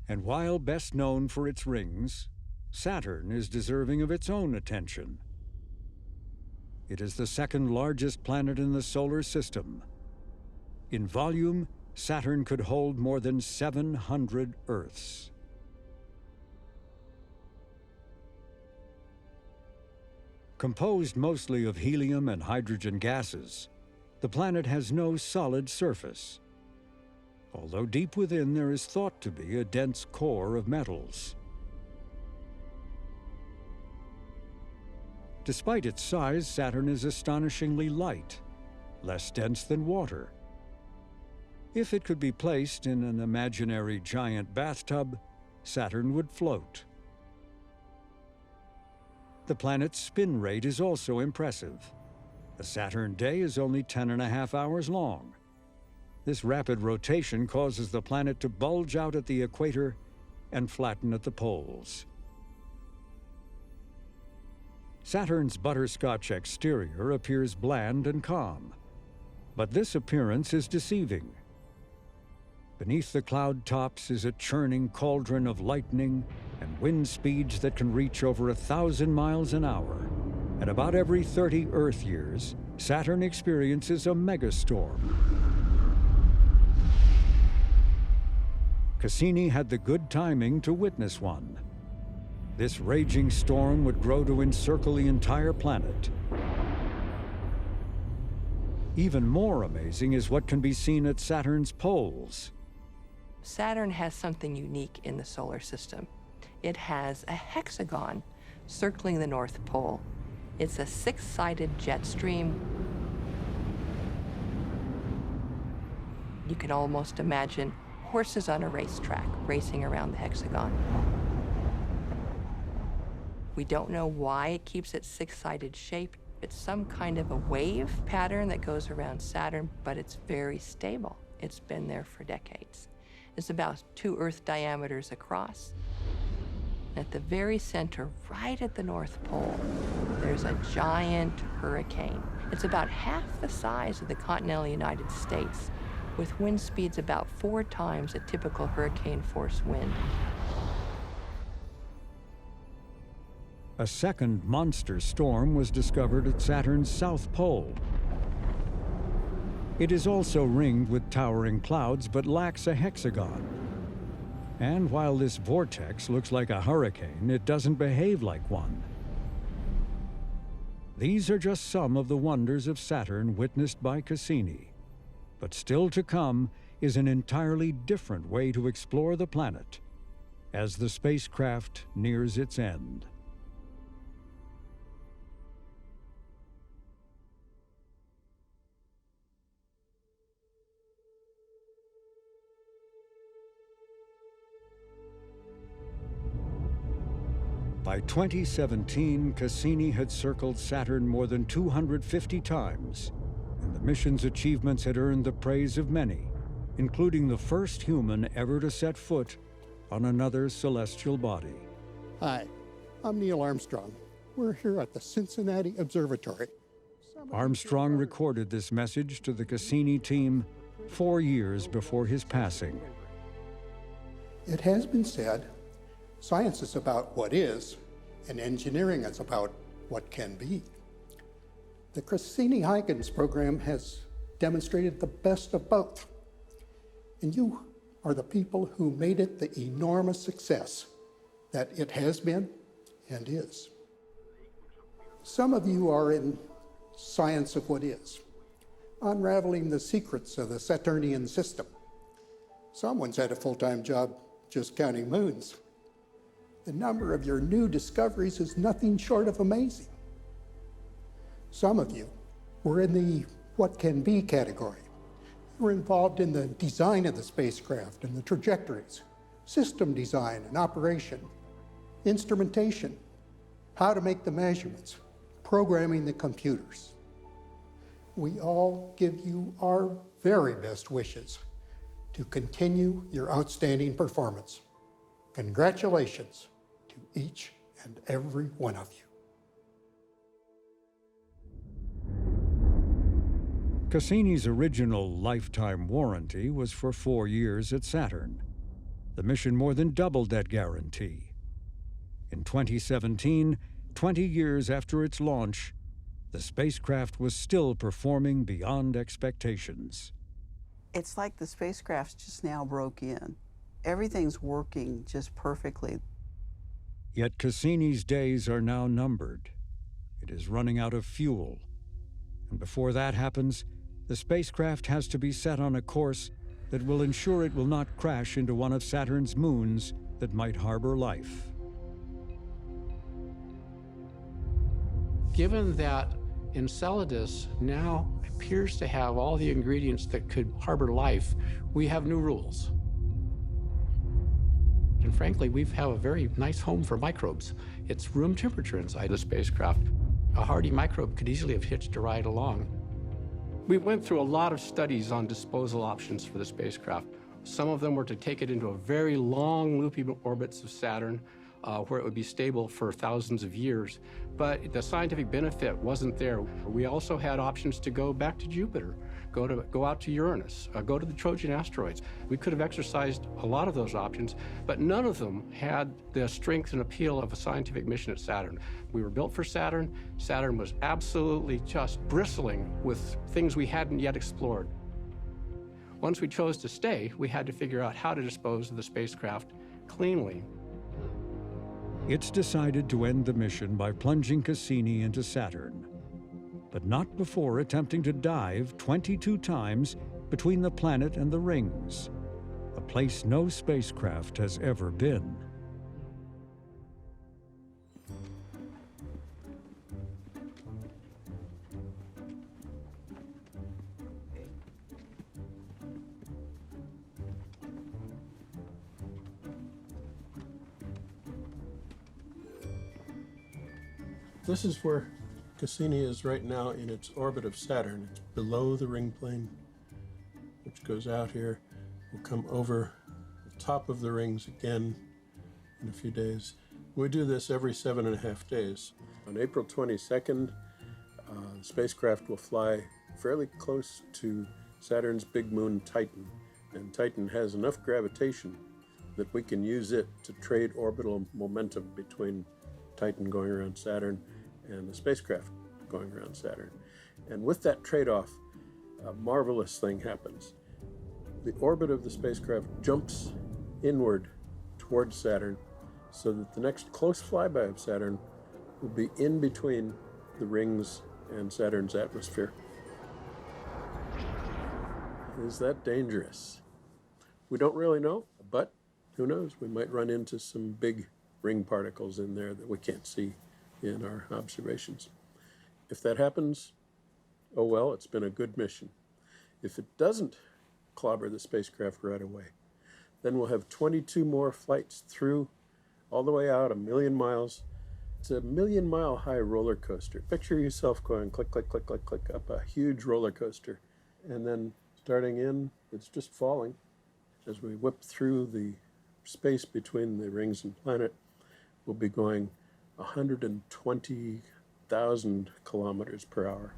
And while best known for its rings, Saturn is deserving of its own attention. It is the second largest planet in the solar system. In volume, Saturn could hold more than 700 Earths. Composed mostly of helium and hydrogen gases, the planet has no solid surface, although deep within there is thought to be a dense core of metals. Despite its size, Saturn is astonishingly light, less dense than water. If it could be placed in an imaginary giant bathtub, Saturn would float. The planet's spin rate is also impressive. A Saturn day is only 10.5 hours long. This rapid rotation causes the planet to bulge out at the equator and flatten at the poles. Saturn's butterscotch exterior appears bland and calm, but this appearance is deceiving. Beneath the cloud tops is a churning cauldron of lightning and wind speeds that can reach over 1,000 miles an hour. At about every 30 Earth years, Saturn experiences a megastorm. Cassini had the good timing to witness one. This raging storm would grow to encircle the entire planet. Even more amazing is what can be seen at Saturn's poles. Saturn has something unique in the solar system. It has a hexagon circling the North Pole. It's a 6-sided jet stream. You can almost imagine horses on a racetrack racing around the hexagon. We don't know why it keeps its 6-sided shape. It's some kind of a wave pattern that goes around Saturn, but it's very stable. It's been there for decades. It's about 2 Earth diameters across. At the very center, right at the North Pole, there's a giant hurricane. It's about half the size of the continental United States, with wind speeds about 4 times a typical hurricane force wind. A second monster storm was discovered at Saturn's south pole. It is also ringed with towering clouds, but lacks a hexagon. And while this vortex looks like a hurricane, it doesn't behave like one. These are just some of the wonders of Saturn witnessed by Cassini. But still to come is an entirely different way to explore the planet as the spacecraft nears its end. By 2017, Cassini had circled Saturn more than 250 times, and the mission's achievements had earned the praise of many, including the first human ever to set foot on another celestial body. Hi, I'm Neil Armstrong. We're here at the Cincinnati Observatory. Armstrong recorded this message to the Cassini team 4 years before his passing. It has been said, science is about what is, and engineering is about what can be. The Cassini-Huygens program has demonstrated the best of both, and you are the people who made it the enormous success that it has been and is. Some of you are in science of what is, unraveling the secrets of the Saturnian system. Someone's had a full-time job just counting moons. The number of your new discoveries is nothing short of amazing. Some of you were in the what can be category. You were involved in the design of the spacecraft and the trajectories, system design and operation, instrumentation, how to make the measurements, programming the computers. we all give you our very best wishes to continue your outstanding performance. Congratulations to each and every one of you. Cassini's original lifetime warranty was for 4 years at Saturn. The mission more than doubled that guarantee. In 2017, 20 years after its launch, the spacecraft was still performing beyond expectations. It's like the spacecraft just now broke in. Everything's working just perfectly. Yet Cassini's days are now numbered. It is running out of fuel. And before that happens, the spacecraft has to be set on a course that will ensure it will not crash into one of Saturn's moons that might harbor life. Given that Enceladus now appears to have all the ingredients that could harbor life, we have new rules. And frankly, we have a very nice home for microbes. It's room temperature inside the spacecraft. A hardy microbe could easily have hitched a ride along. We went through a lot of studies on disposal options for the spacecraft. Some of them were to take it into a very long, loopy orbits of Saturn, where it would be stable for thousands of years. But the scientific benefit wasn't there. We also had options to go back to Jupiter, go out to Uranus, go to the Trojan asteroids. We could have exercised a lot of those options, but none of them had the strength and appeal of a scientific mission at Saturn. We were built for Saturn. Saturn was absolutely just bristling with things we hadn't yet explored. Once we chose to stay, we had to figure out how to dispose of the spacecraft cleanly. It's decided to end the mission by plunging Cassini into Saturn, but not before attempting to dive 22 times between the planet and the rings, a place no spacecraft has ever been. This is where Cassini is right now in its orbit of Saturn. It's below the ring plane, which goes out here. We'll come over the top of the rings again in a few days. We do this every 7.5 days. On April 22nd, the spacecraft will fly fairly close to Saturn's big moon, Titan. And Titan has enough gravitation that we can use it to trade orbital momentum between Titan going around Saturn and the spacecraft going around Saturn. And with that trade-off, a marvelous thing happens. The orbit of the spacecraft jumps inward towards Saturn so that the next close flyby of Saturn will be in between the rings and Saturn's atmosphere. Is that dangerous? We don't really know, but who knows? We might run into some big ring particles in there that we can't see in our observations. If that happens, oh well, it's been a good mission. If it doesn't clobber the spacecraft right away, then we'll have 22 more flights through, all the way out 1 million miles. It's a 1 million mile high roller coaster. Picture yourself going click, click, click, click, click up a huge roller coaster. And then starting in, it's just falling. As we whip through the space between the rings and planet, we'll be going 120,000 kilometers per hour.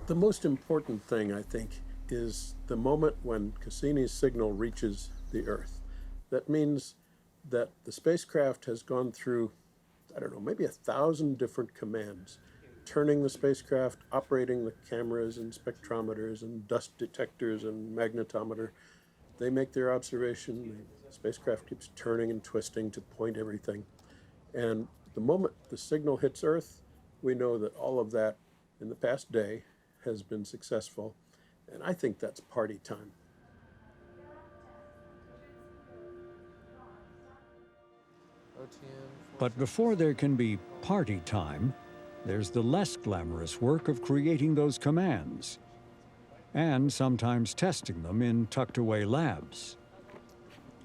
The most important thing, I think, is the moment when Cassini's signal reaches the Earth. That means that the spacecraft has gone through, I don't know, maybe 1,000 different commands, turning the spacecraft, operating the cameras and spectrometers and dust detectors and magnetometer. They make their observation. The spacecraft keeps turning and twisting to point everything. And the moment the signal hits Earth, we know that all of that in the past day has been successful. And I think that's party time. But before there can be party time, there's the less glamorous work of creating those commands, and sometimes testing them in tucked-away labs.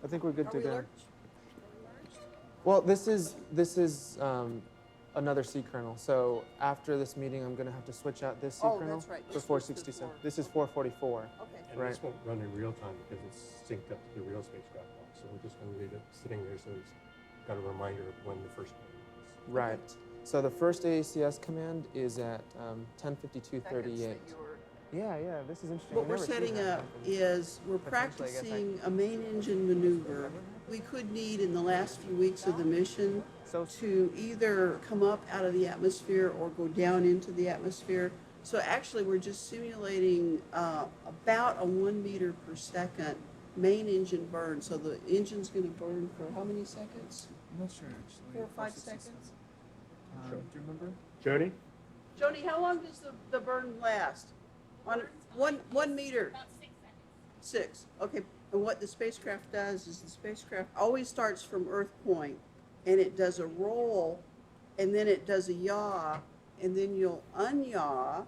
I think we're good to go. Well, this is another C kernel. So after this meeting, I'm going to have to switch out this C kernel that's right. for 467. This is 444. Okay. And Right. this won't run in real time because it's synced up to the real spacecraft clock. So we're just going to leave it sitting there so it's got a reminder of when the first one is. Right. So the first AACS command is at 10:52:38. Yeah, this is interesting. What we're setting up is we're Potentially, I guess practicing a main engine maneuver. We could need in the last few weeks of the mission to either come up out of the atmosphere or go down into the atmosphere. So actually we're just simulating about a 1 meter per second main engine burn. So the engine's going to burn for how many seconds? I'm not sure actually. 4 or 5 seconds? Do you remember? Jody? Jody, how long does the burn last? On 1 meter? About 6 seconds. 6, okay. And what the spacecraft does is the spacecraft always starts from Earth point, and it does a roll, and then it does a yaw, and then you'll unyaw,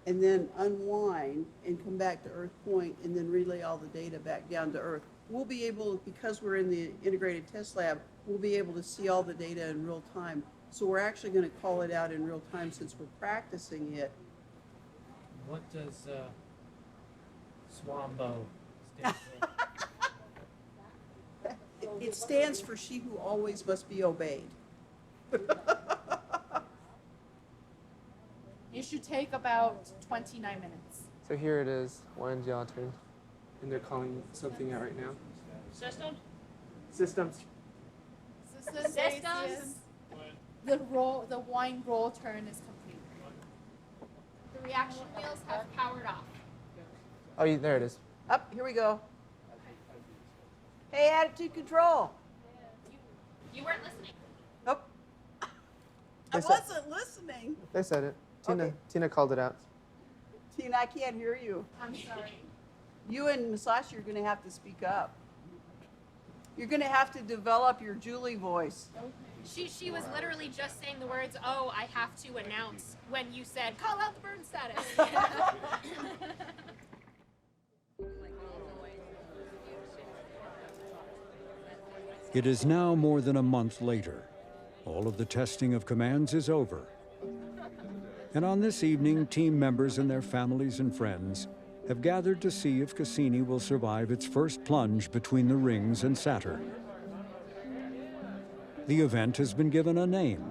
and then unwind, and come back to Earth point, and then relay all the data back down to Earth. We'll be able, because we're in the integrated test lab, we'll be able to see all the data in real time. So we're actually going to call it out in real time since we're practicing it. What does SWAMBO stand for? It stands for She Who Always Must Be Obeyed. You should take about 29 minutes. So here it is. Wind yaw turn. And they're calling something out right now. Systems? Systems. Systems. The wind roll turn is complete. The reaction wheels have powered off. Oh, there it is. Up, here we go. Hey, attitude control. You weren't listening. Nope. I They said- wasn't listening. They said it. Okay. Tina called it out. Tina, I can't hear you. I'm sorry. You and Masashi are going to have to speak up. You're going to have to develop your Julie voice. She was literally just saying the words, "Oh, I have to announce," when you said, "Call out the burn status." It is now more than a month later. All of the testing of commands is over. And on this evening, team members and their families and friends have gathered to see if Cassini will survive its first plunge between the rings and Saturn. The event has been given a name,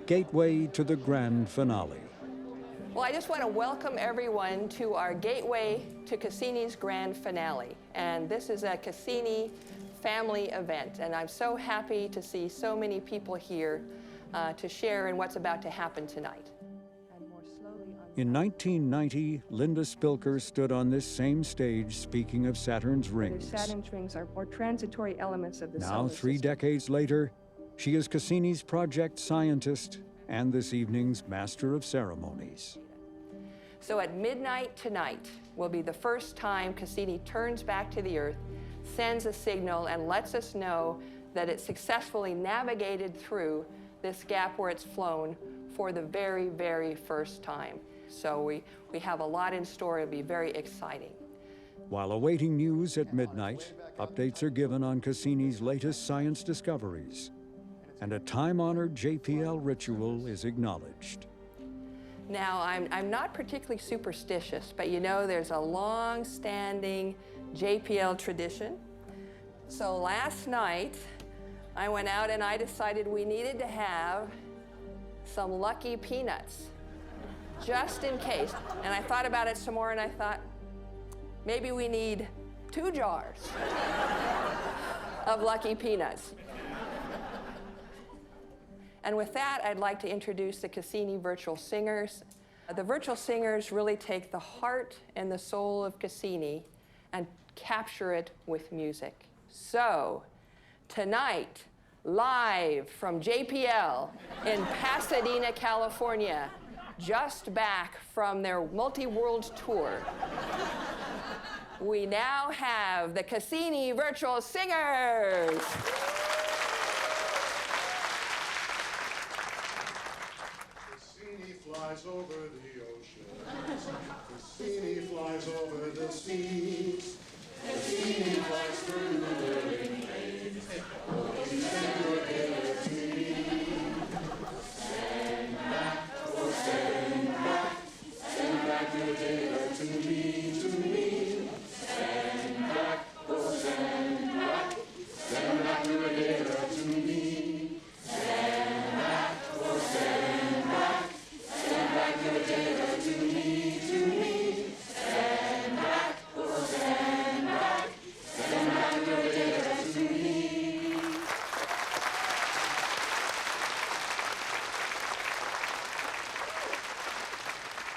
Gateway to the Grand Finale. Well, I just want to welcome everyone to our Gateway to Cassini's Grand Finale. And this is a Cassini family event. And I'm so happy to see so many people here to share in what's about to happen tonight. In 1990, Linda Spilker stood on this same stage speaking of Saturn's rings. Saturn's rings are more transitory elements of the Now, solar 3 system. decades later, she is Cassini's project scientist and this evening's master of ceremonies. So at midnight tonight will be the first time Cassini turns back to the Earth, sends a signal, and lets us know that it successfully navigated through this gap where it's flown for the very, very first time. So we have a lot in store. It'll be very exciting. While awaiting news at midnight, updates are given on Cassini's latest science discoveries, and a time-honored JPL ritual is acknowledged. Now, I'm not particularly superstitious, but you know there's a long-standing JPL tradition. So last night, I went out and I decided we needed to have some lucky peanuts, just in case. And I thought about it some more and I thought, maybe we need 2 jars of lucky peanuts. And with that, I'd like to introduce the Cassini Virtual Singers. The Virtual Singers really take the heart and the soul of Cassini and capture it with music. So, tonight, live from JPL in Pasadena, California, just back from their multi-world tour, we now have the Cassini Virtual Singers. Cassini flies over the ocean. Cassini flies over the seas. Cassini flies through the living things.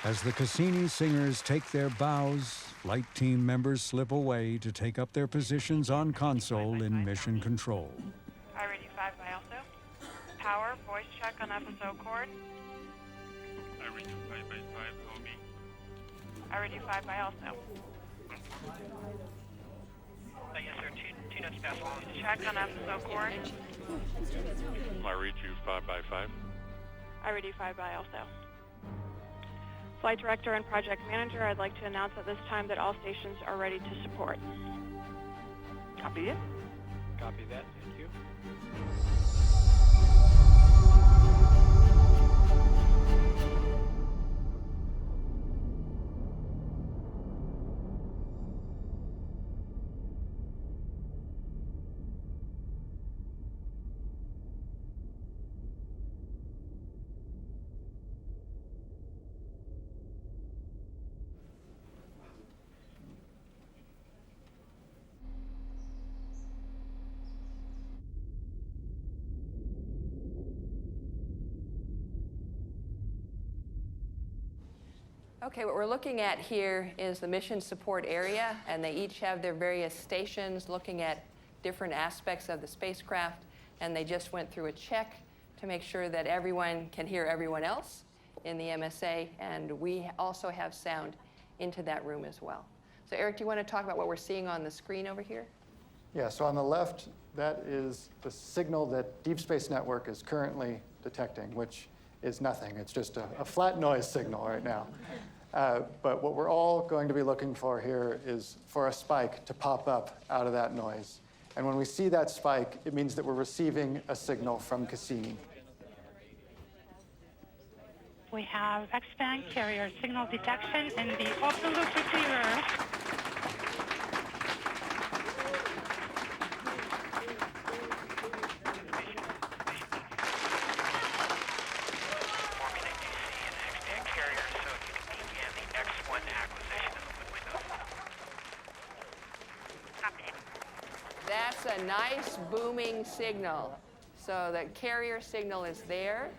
As the Cassini singers take their bows, flight team members slip away to take up their positions on console in mission control. I-Radio 5 by also. Power, voice check on FSO cord. I-Radio 5 by 5, Hobie. I-Radio 5 by also. Yes, sir. Two notes past long. Check on FSO cord. I-Radio 5 by 5. I-Radio 5 by also. Flight Director and Project Manager, I'd like to announce at this time that all stations are ready to support. Copy it. Copy that. Thank you. Okay, what we're looking at here is the mission support area, and they each have their various stations looking at different aspects of the spacecraft, and they just went through a check to make sure that everyone can hear everyone else in the MSA, and we also have sound into that room as well. So Eric, do you want to talk about what we're seeing on the screen over here? Yeah, so on the left, that is the signal that Deep Space Network is currently detecting, which is nothing. It's just a flat noise signal right now. But what we're all going to be looking for here is for a spike to pop up out of that noise. And when we see that spike, it means that we're receiving a signal from Cassini. We have X-band carrier signal detection in the open loop receiver. That's a nice booming signal. So the carrier signal is there.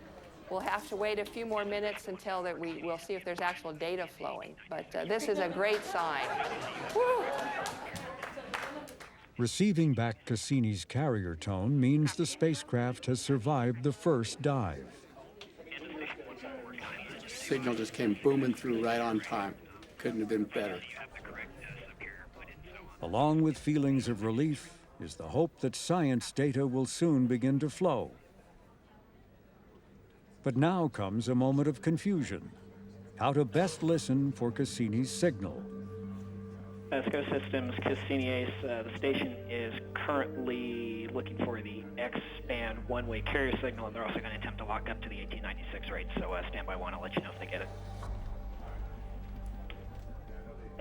We'll have to wait a few more minutes until that we'll see if there's actual data flowing. But this is a great sign. Woo! Receiving back Cassini's carrier tone means the spacecraft has survived the first dive. Signal just came booming through right on time. Couldn't have been better. Along with feelings of relief is the hope that science data will soon begin to flow. But now comes a moment of confusion. How to best listen for Cassini's signal. SCO Systems, Cassini Ace, the station is currently looking for the X-band one-way carrier signal, and they're also going to attempt to lock up to the 1896 rate, so stand by one, I'll let you know if they get it.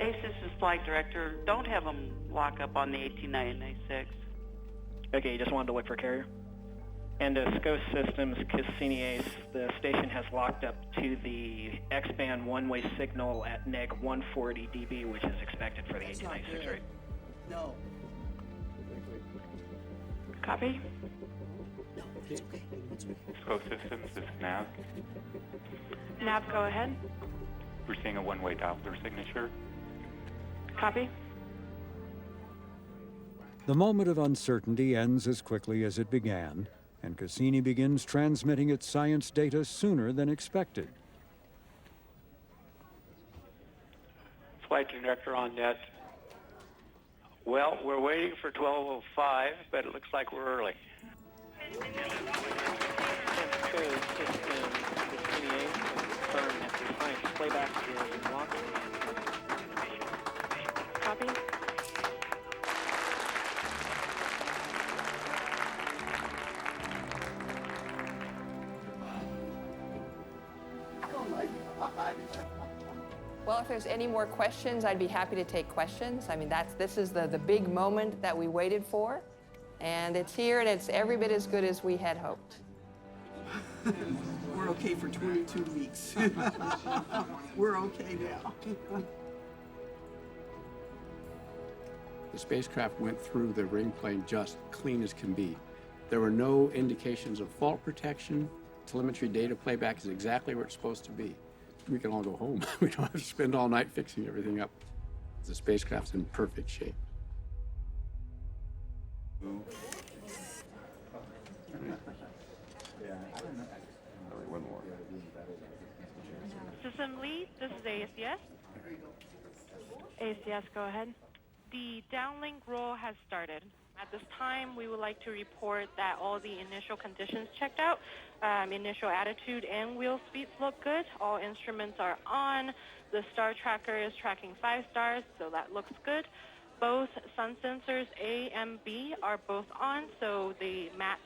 Ace, this is Flight Director. Don't have them lock up on the 1896. Okay, you just wanted to look for carrier? And SCO Systems, Cassini Ace, the station has locked up to the X-band one-way signal at neg 140 dB, which is expected for the 1896 rate. No. Copy. SCO Systems, this is Nav. Nav, go ahead. We're seeing a one-way Doppler signature. Copy. The moment of uncertainty ends as quickly as it began, and Cassini begins transmitting its science data sooner than expected. Flight Director on net. Well, we're waiting for 12:05, but it looks like we're early. SCO Systems, Cassini Ace, confirm that the science playback is locked. Copy. Oh my God. Well, if there's any more questions, I'd be happy to take questions. I mean, this is the big moment that we waited for, and it's here, and it's every bit as good as we had hoped. We're okay for 22 weeks. We're okay now. The spacecraft went through the ring plane just clean as can be. There were no indications of fault protection. Telemetry data playback is exactly where it's supposed to be. we can all go home. We don't have to spend all night fixing everything up. The spacecraft's in perfect shape. System lead, this is ACS. ACS, go ahead. The downlink roll has started. At this time, we would like to report that all the initial conditions checked out. Initial attitude and wheel speeds look good. All instruments are on. The star tracker is tracking 5 stars, so that looks good. Both sun sensors A and B are both on, so they match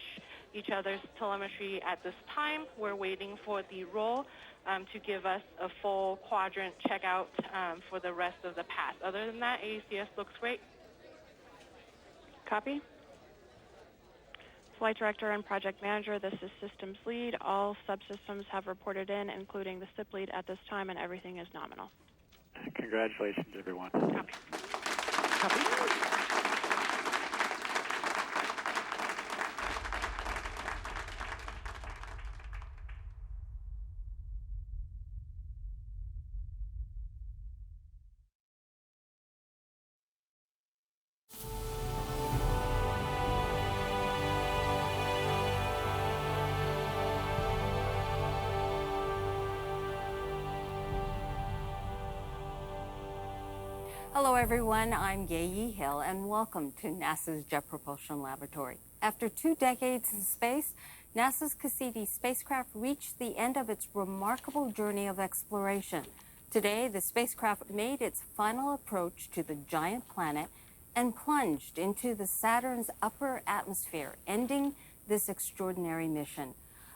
each other's telemetry at this time. We're waiting for the roll to give us a full quadrant checkout for the rest of the pass. Other than that, ACS looks great. Copy. Flight Director and Project Manager, this is Systems Lead. All subsystems have reported in, including the SIP lead at this time, and everything is nominal. Congratulations, everyone. Copy. Hello everyone, I'm Ye Hill and welcome to NASA's Jet Propulsion Laboratory. After 2 decades in space, NASA's Cassini spacecraft reached the end of its remarkable journey of exploration. Today, the spacecraft made its final approach to the giant planet and plunged into the Saturn's upper atmosphere, ending this extraordinary mission.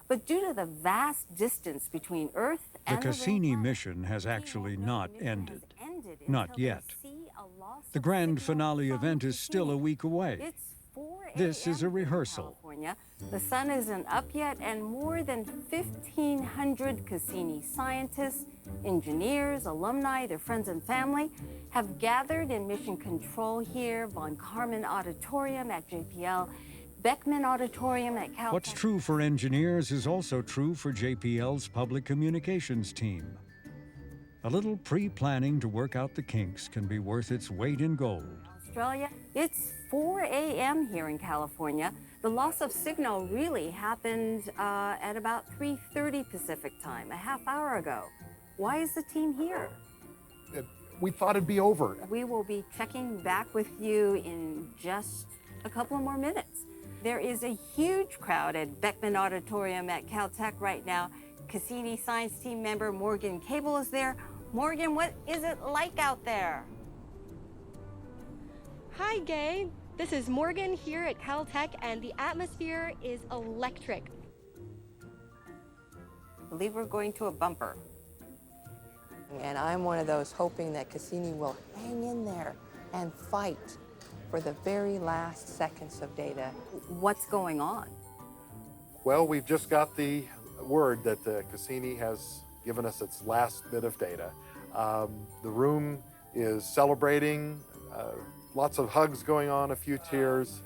But due to the vast distance between Earth The and Cassini mission has actually not ended. Not yet. The grand finale event is still a week away. This is a rehearsal. The sun isn't up yet, and more than 1,500 Cassini scientists, engineers, alumni, their friends and family have gathered in Mission Control here, Von Karman Auditorium at JPL, Beckman Auditorium at Cal. What's true for engineers is also true for JPL's public communications team. A little pre-planning to work out the kinks can be worth its weight in gold. Australia. It's 4 a.m. here in California. The loss of signal really happened at about 3:30 Pacific time, a half hour ago. Why is the team here? We thought it'd be over. We will be checking back with you in just a couple more minutes. There is a huge crowd at Beckman Auditorium at Caltech right now. Cassini science team member Morgan Cable is there. Morgan, what is it like out there? Hi, Gabe. This is Morgan here at Caltech, and the atmosphere is electric. I believe we're going to a bumper. And I'm one of those hoping that Cassini will hang in there and fight for the very last seconds of data. What's going on? Well, we've just got the word that Cassini has given us its last bit of data. The room is celebrating, lots of hugs going on, a few tears.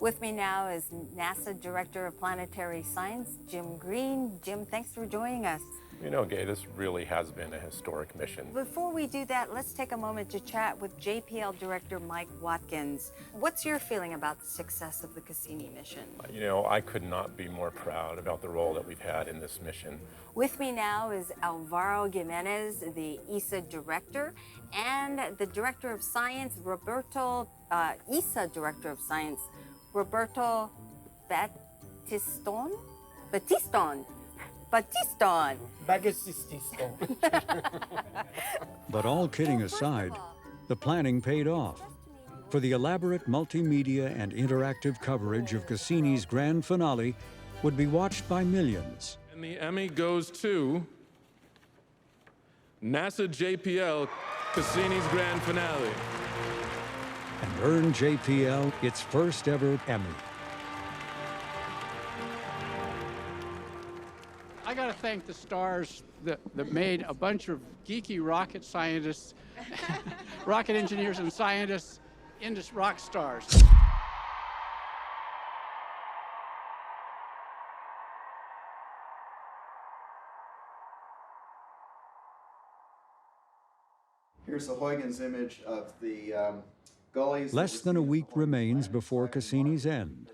With me now is NASA Director of Planetary Science, Jim Green. Jim, thanks for joining us. You know, Gay, this really has been a historic mission. Before we do that, let's take a moment to chat with JPL Director Mike Watkins. What's your feeling about the success of the Cassini mission? You know, I could not be more proud about the role that we've had in this mission. With me now is Alvaro Jimenez, the ESA Director, and the Director of Science, ESA Director of Science, Roberto Battiston? But all kidding aside, the planning paid off. For the elaborate multimedia and interactive coverage of Cassini's grand finale would be watched by millions. And the Emmy goes to NASA JPL Cassini's grand finale. And earned JPL its first ever Emmy. I got to thank the stars that made a bunch of geeky rocket scientists, rocket engineers and scientists into rock stars. Here's the Huygens image of the gullies. Less than a week remains before Cassini's end,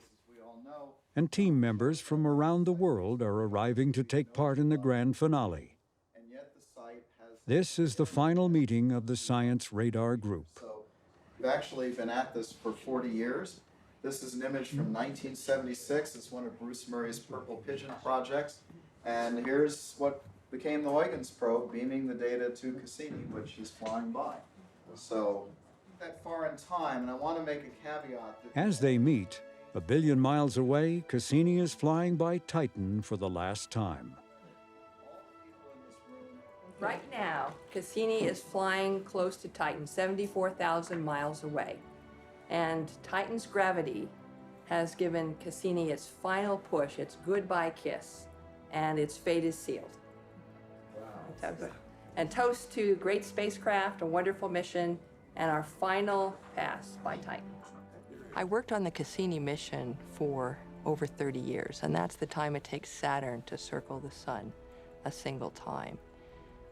and team members from around the world are arriving to take part in the grand finale. This is the final meeting of the Science Radar Group. So we've actually been at this for 40 years. This is an image from 1976. It's one of Bruce Murray's Purple Pigeon projects. And here's what became the Huygens probe, beaming the data to Cassini, which is flying by. So that far in time, and I want to make a caveat that As they meet, 1 billion miles away, Cassini is flying by Titan for the last time. Right now, Cassini is flying close to Titan, 74,000 miles away. And Titan's gravity has given Cassini its final push, its goodbye kiss, and its fate is sealed. Wow. And toast to great spacecraft, a wonderful mission, and our final pass by Titan. I worked on the Cassini mission for over 30 years, and that's the time it takes Saturn to circle the sun a single time.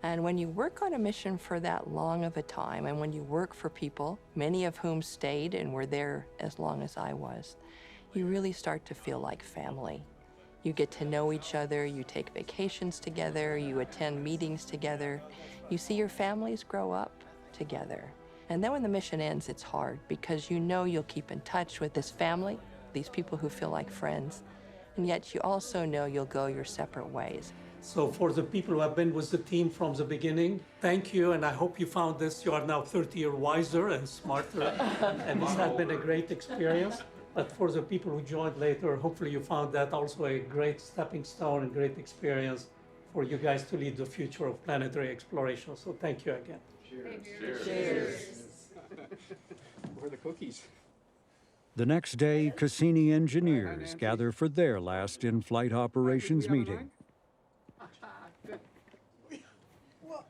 And when you work on a mission for that long of a time, and when you work for people, many of whom stayed and were there as long as I was, you really start to feel like family. You get to know each other, you take vacations together, you attend meetings together, you see your families grow up together. And then when the mission ends, it's hard because you know you'll keep in touch with this family, these people who feel like friends, and yet you also know you'll go your separate ways. So for the people who have been with the team from the beginning, thank you, and I hope you found this. You are now 30 years wiser and smarter, and this has been a great experience. But for the people who joined later, hopefully you found that also a great stepping stone and great experience for you guys to lead the future of planetary exploration. So thank you again. Cheers. Cheers. Where are the cookies? The next day, Cassini engineers gather for their last in-flight operations meeting.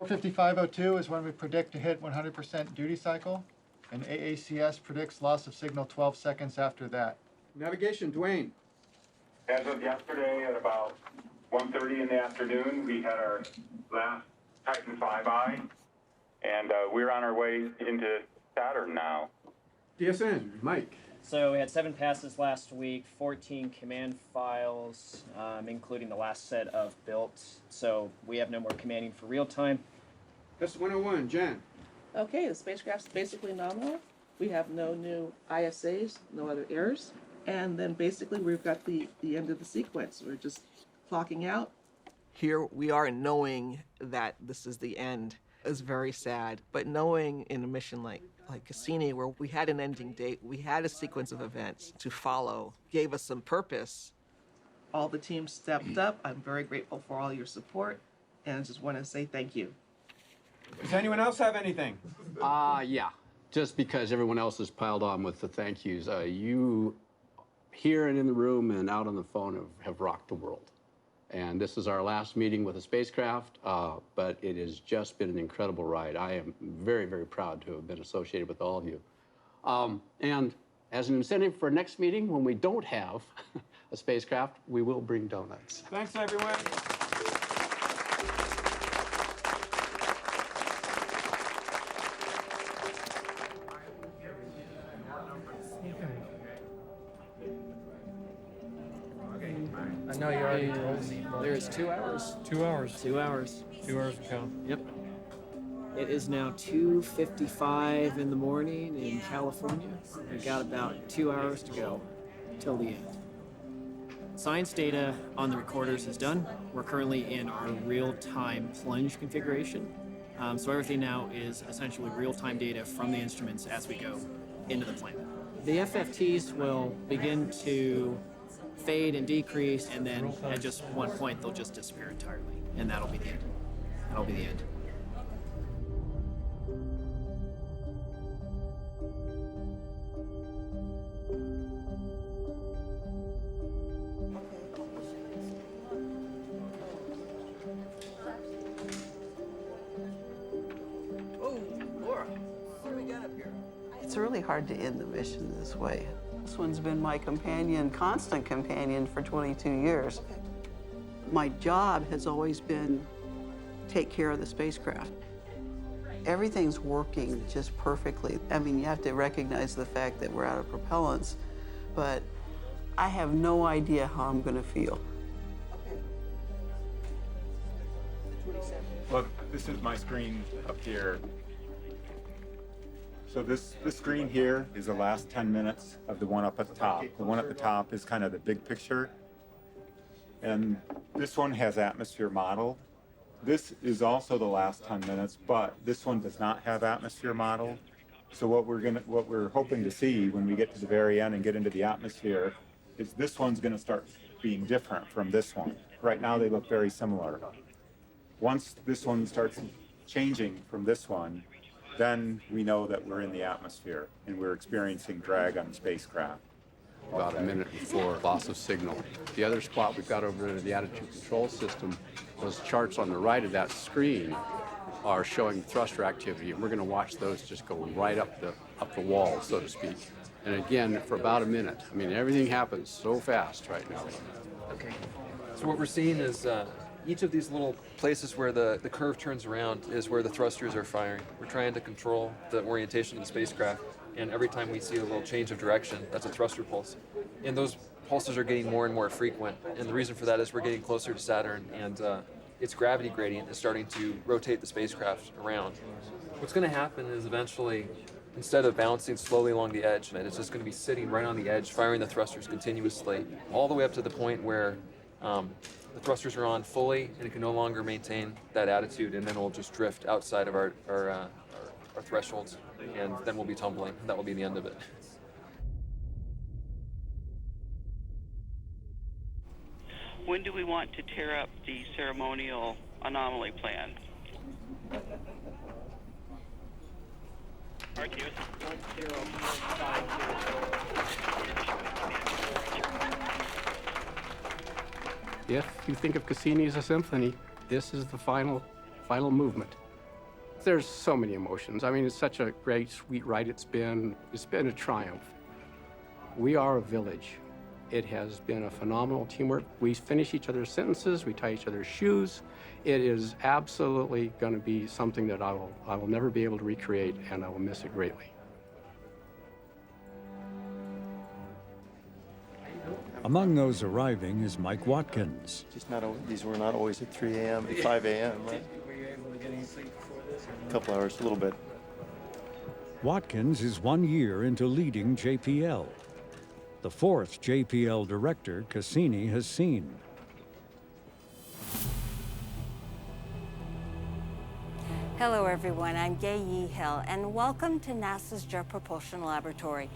5502 is when we predict to hit 100% duty cycle, and AACS predicts loss of signal 12 seconds after that. Navigation, Dwayne. As of yesterday at about 1:30 in the afternoon, we had our last Titan 5i, and we're on our way into Saturn now. DSN, Mike. So we had 7 passes last week, 14 command files, including the last set of built. So we have no more commanding for real time. That's 101, Jan. Okay, the spacecraft's basically nominal. We have no new ISAs, no other errors. And then basically we've got the end of the sequence. We're just clocking out. Here we are knowing that this is the end is very sad. But knowing in a mission like Cassini, where we had an ending date, we had a sequence of events to follow, gave us some purpose. All the team stepped up. I'm very grateful for all your support. And I just want to say thank you. Does anyone else have anything? Yeah. Just because everyone else has piled on with the thank yous, you here and in the room and out on the phone have rocked the world. And this is our last meeting with a spacecraft, but it has just been an incredible ride. I am very, very proud to have been associated with all of you. And as an incentive for next meeting, when we don't have a spacecraft, we will bring donuts. Thanks, everyone. I know you're already rosy. There's 2 hours. 2 hours. 2 hours. 2 hours to go. Yep. It is now 2:55 in the morning in California. We've got about 2 hours to go till the end. Science data on the recorders is done. We're currently in our real-time plunge configuration. So everything now is essentially real-time data from the instruments as we go into the planet. The FFTs will begin to fade and decrease, and then at just one point they'll just disappear entirely, and that'll be the end. That'll be the end. Oh, Laura, what do we got up here? It's really hard to end the mission this way. This one's been my companion, constant companion for 22 years. My job has always been take care of the spacecraft. Everything's working just perfectly. I mean, you have to recognize the fact that we're out of propellants, but I have no idea how I'm going to feel. Look, this is my screen up here. So this screen here is the last 10 minutes of the one up at the top. The one at the top is kind of the big picture. And this one has atmosphere model. This is also the last 10 minutes, but this one does not have atmosphere model. So what we're hoping to see when we get to the very end and get into the atmosphere is this one's gonna start being different from this one. Right now they look very similar. Once this one starts changing from this one, then we know that we're in the atmosphere and we're experiencing drag on the spacecraft. About a minute before loss of signal. The other spot we've got over the attitude control system, those charts on the right of that screen are showing thruster activity, and we're going to watch those just go right up the wall, so to speak. And again, for about a minute. I mean, everything happens so fast right now. Okay. So what we're seeing is each of these little places where the curve turns around is where the thrusters are firing. We're trying to control the orientation of the spacecraft, and every time we see a little change of direction, that's a thruster pulse. And those pulses are getting more and more frequent, and the reason for that is we're getting closer to Saturn, and its gravity gradient is starting to rotate the spacecraft around. What's going to happen is eventually, instead of bouncing slowly along the edge, it's just going to be sitting right on the edge, firing the thrusters continuously, all the way up to the point where the thrusters are on fully, and it can no longer maintain that attitude, and then we'll just drift outside of our thresholds, and then we'll be tumbling. That will be the end of it. When do we want to tear up the ceremonial anomaly plan? If you think of Cassini as a symphony, this is the final movement. There's so many emotions. I mean, it's such a great, sweet ride it's been. It's been a triumph. We are a village. It has been a phenomenal teamwork. We finish each other's sentences, we tie each other's shoes. It is absolutely going to be something that I will never be able to recreate, and I will miss it greatly. Among those arriving is Mike Watkins. These were not always at 3 a.m. and 5 a.m., right? Were you able to get any sleep before this? A couple hours, a little bit. Watkins is 1 year into leading JPL. The fourth JPL director Cassini has seen. Hello everyone, I'm Gay Hill, and welcome to NASA's Jet Propulsion Laboratory.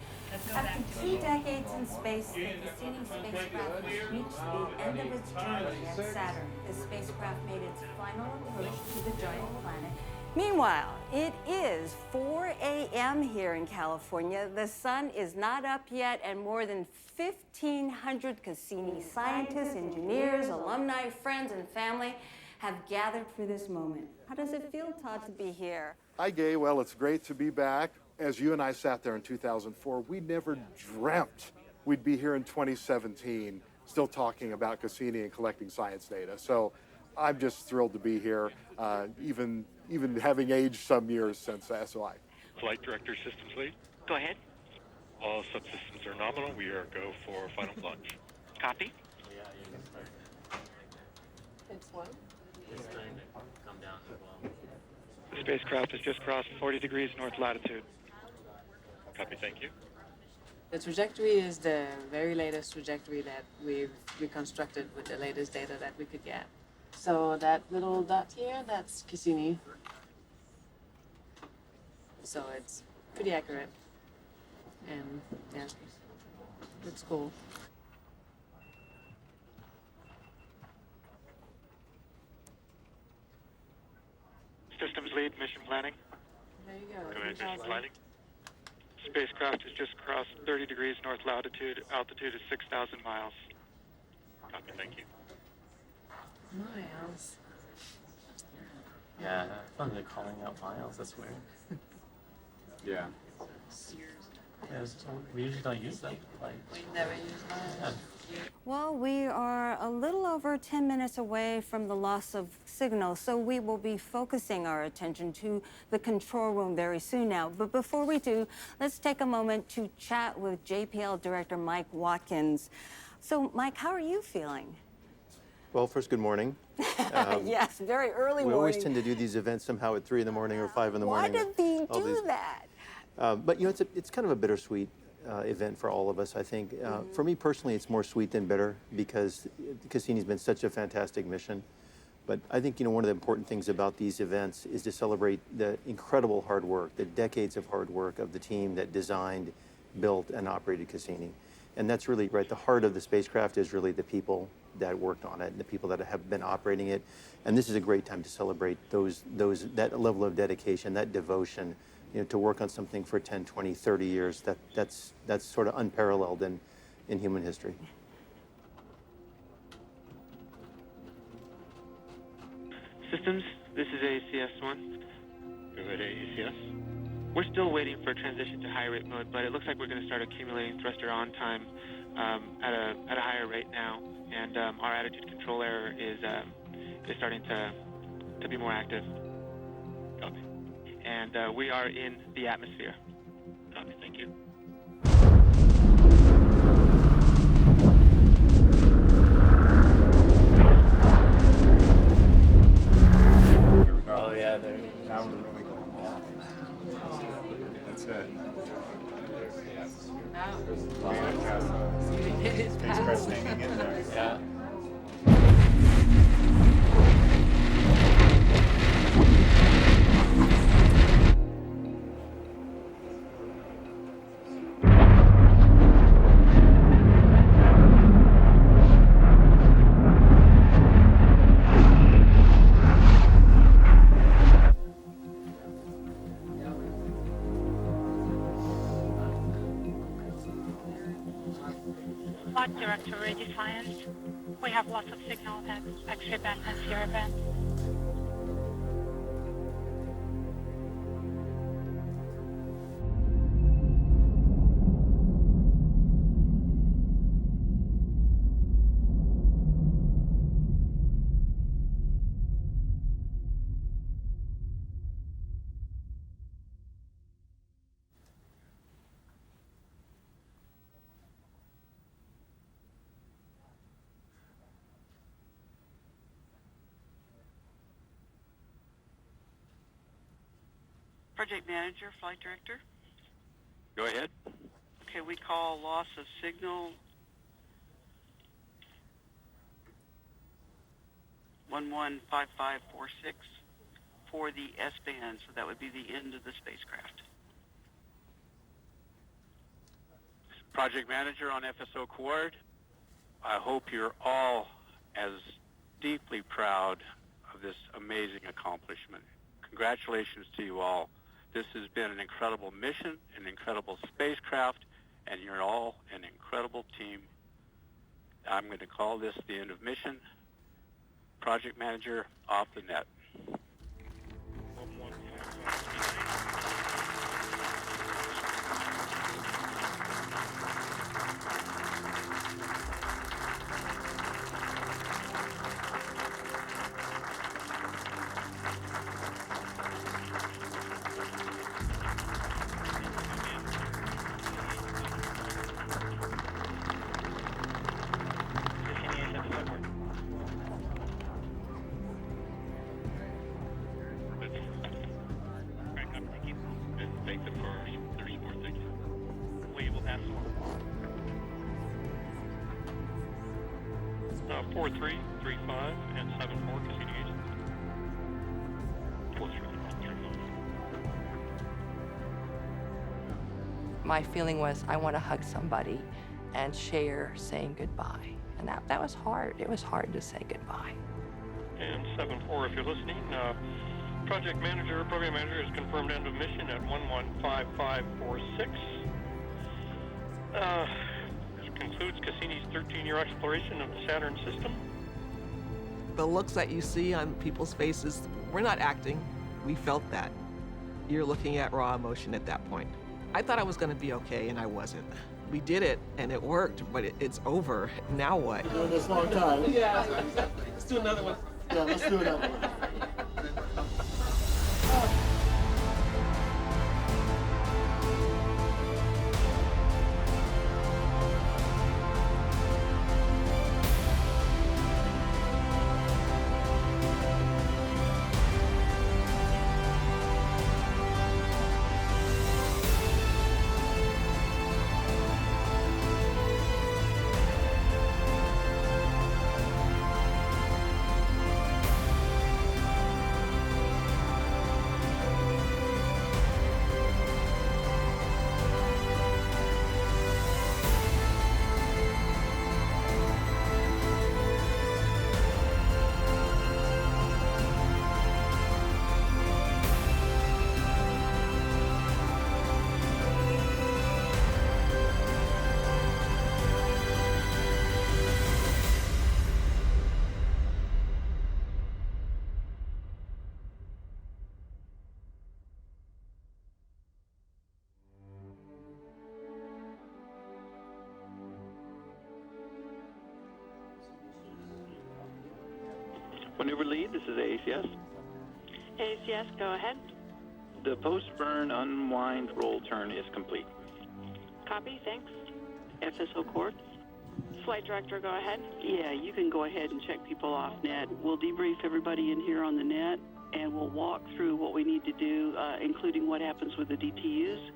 After 2 decades in space, the Cassini spacecraft has reached the end of its journey at Saturn. The spacecraft made its final approach to the giant planet. Meanwhile, it is 4 a.m. here in California. The sun is not up yet, and more than 1,500 Cassini scientists, engineers, alumni, friends, and family have gathered for this moment. How does it feel, Todd, to be here? Hi, Gay. Well, it's great to be back. As you and I sat there in 2004, we never dreamt we'd be here in 2017 still talking about Cassini and collecting science data. So I'm just thrilled to be here, even having aged some years since SOI. Flight Director Systems Lead. Go ahead. All subsystems are nominal. We are go for final plunge. Copy. It's one. The spacecraft has just crossed 40 degrees north latitude. Copy, thank you. The trajectory is the very latest trajectory that we've reconstructed with the latest data that we could get. So that little dot here, that's Cassini. So it's pretty accurate. And yeah, it's cool. Systems Lead, mission planning. There you go. Go ahead, mission planning. Spacecraft has just crossed 30 degrees north latitude. Altitude is 6,000 miles. Copy, thank you. Miles. Yeah, fun to calling out miles, that's weird. Yeah. Yeah, so we usually don't use them. Like, We never use mine. Well, we are a little over 10 minutes away from the loss of signal, so we will be focusing our attention to the control room very soon now. But before we do, let's take a moment to chat with JPL Director Mike Watkins. So, Mike, how are you feeling? Well, first, good morning. Yes, very early We morning. always tend to do these events somehow at 3 in the morning or 5 in the Why morning. did we do that? But you know, it's kind of a bittersweet event for all of us, I think. For me personally, it's more sweet than bitter because Cassini's been such a fantastic mission. But I think, you know, one of the important things about these events is to celebrate the incredible hard work, the decades of hard work of the team that designed, built, and operated Cassini. And that's really, right, the heart of the spacecraft is really the people that worked on it, and the people that have been operating it. And this is a great time to celebrate that level of dedication, that devotion, you know, to work on something for 10, 20, 30 years. That's sort of unparalleled in human history. Systems, this is ACS-1. Go ahead, ACS. We're still waiting for transition to high rate mode, but it looks like we're going to start accumulating thruster on time at a higher rate now, and our attitude control error is starting to be more active. Copy. And we are in the atmosphere. Copy, thank you. oh yeah, there. Now we're really going off. That's it. Spacecraft hanging in there. Yeah. Flight Director Ready Science. We have lots of signal at X-ray band and Sierra band. Project Manager, Flight Director. Go ahead. Okay, we call loss of signal 115546 for the S-band, so that would be the end of the spacecraft. Project Manager on FSO Quard. I hope you're all as deeply proud of this amazing accomplishment. Congratulations to you all. This has been an incredible mission, an incredible spacecraft, and you're all an incredible team. I'm going to call this the end of mission. Project Manager off the net. Take the first. There's more things. We will have 4335 and 74 Cassini agents. 4335. My feeling was I want to hug somebody and share saying goodbye. And that was hard. It was hard to say goodbye. And 74, if you're listening, Project Manager, Program Manager has confirmed end of mission at 115546. This concludes Cassini's 13-year exploration of the Saturn system. The looks that you see on people's faces, we're not acting. We felt that. You're looking at raw emotion at that point. I thought I was going to be okay, and I wasn't. We did it, and it worked, but it's over. Now what? Doing this long time. Yeah, let's do another one. Yeah, let's do another one. Maneuver lead, this is ACS. ACS, go ahead. The post-burn unwind roll turn is complete. Copy, thanks. FSO core. Flight director, go ahead. Yeah, you can go ahead and check people off net. We'll debrief everybody in here on the net, and we'll walk through what we need to do, including what happens with the DTUs.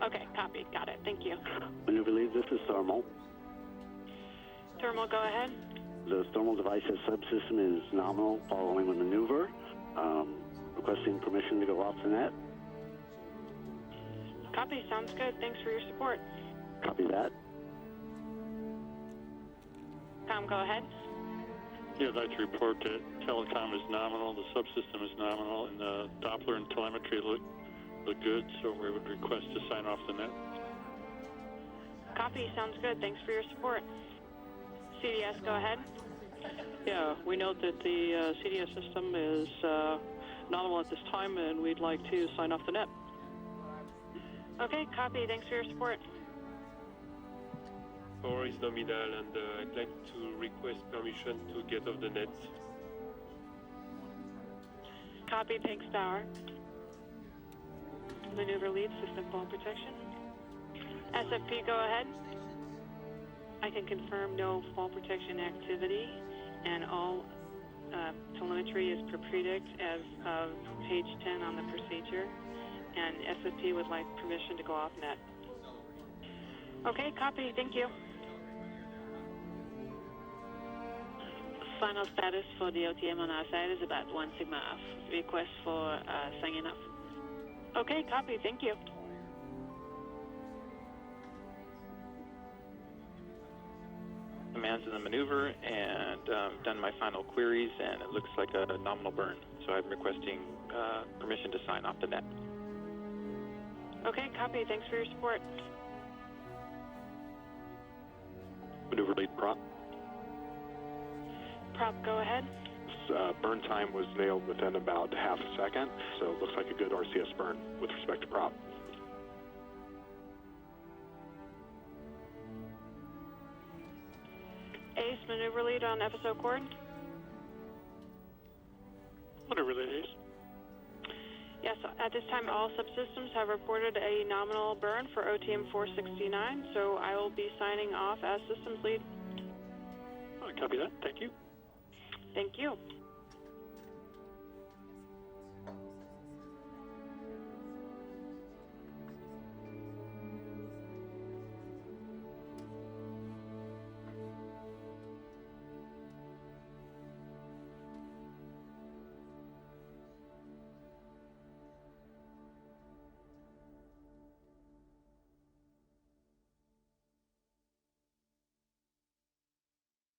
Okay, copy, got it, thank you. Maneuver lead, this is thermal. Thermal, go ahead. The thermal devices subsystem is nominal following the maneuver. Requesting permission to go off the net. Copy, sounds good, thanks for your support. Copy that. Tom, go ahead. Yeah, I'd like to report that telecom is nominal, the subsystem is nominal, and the Doppler and telemetry look good, so we would request to sign off the net. Copy, sounds good, thanks for your support. CDS, go ahead. Yeah, we note that the CDS system is nominal at this time, and we'd like to sign off the net. Okay, copy, thanks for your support. Power is nominal, and I'd like to request permission to get off the net. Copy, Pigs Tower. Maneuver lead, system fall protection. SFP, go ahead. I can confirm no fall protection activity, and all telemetry is per predict as of page 10 on the procedure, and SFP would like permission to go off net. Okay, copy, thank you. Final status for the OTM on our side is about 1 sigma off. Request for signing off. Okay, copy, thank you. Commands in the maneuver and done my final queries, and it looks like a nominal burn. So I'm requesting permission to sign off the net. Okay, copy, thanks for your support. Maneuver lead prop. Prop, go ahead. Burn time was nailed within about half a second, so it looks like a good RCS burn with respect to prop. Ace, maneuver lead on FSO cord. Maneuver lead, Ace. Yes, at this time all subsystems have reported a nominal burn for OTM 469, so I will be signing off as systems lead. Copy that, thank you. Thank you.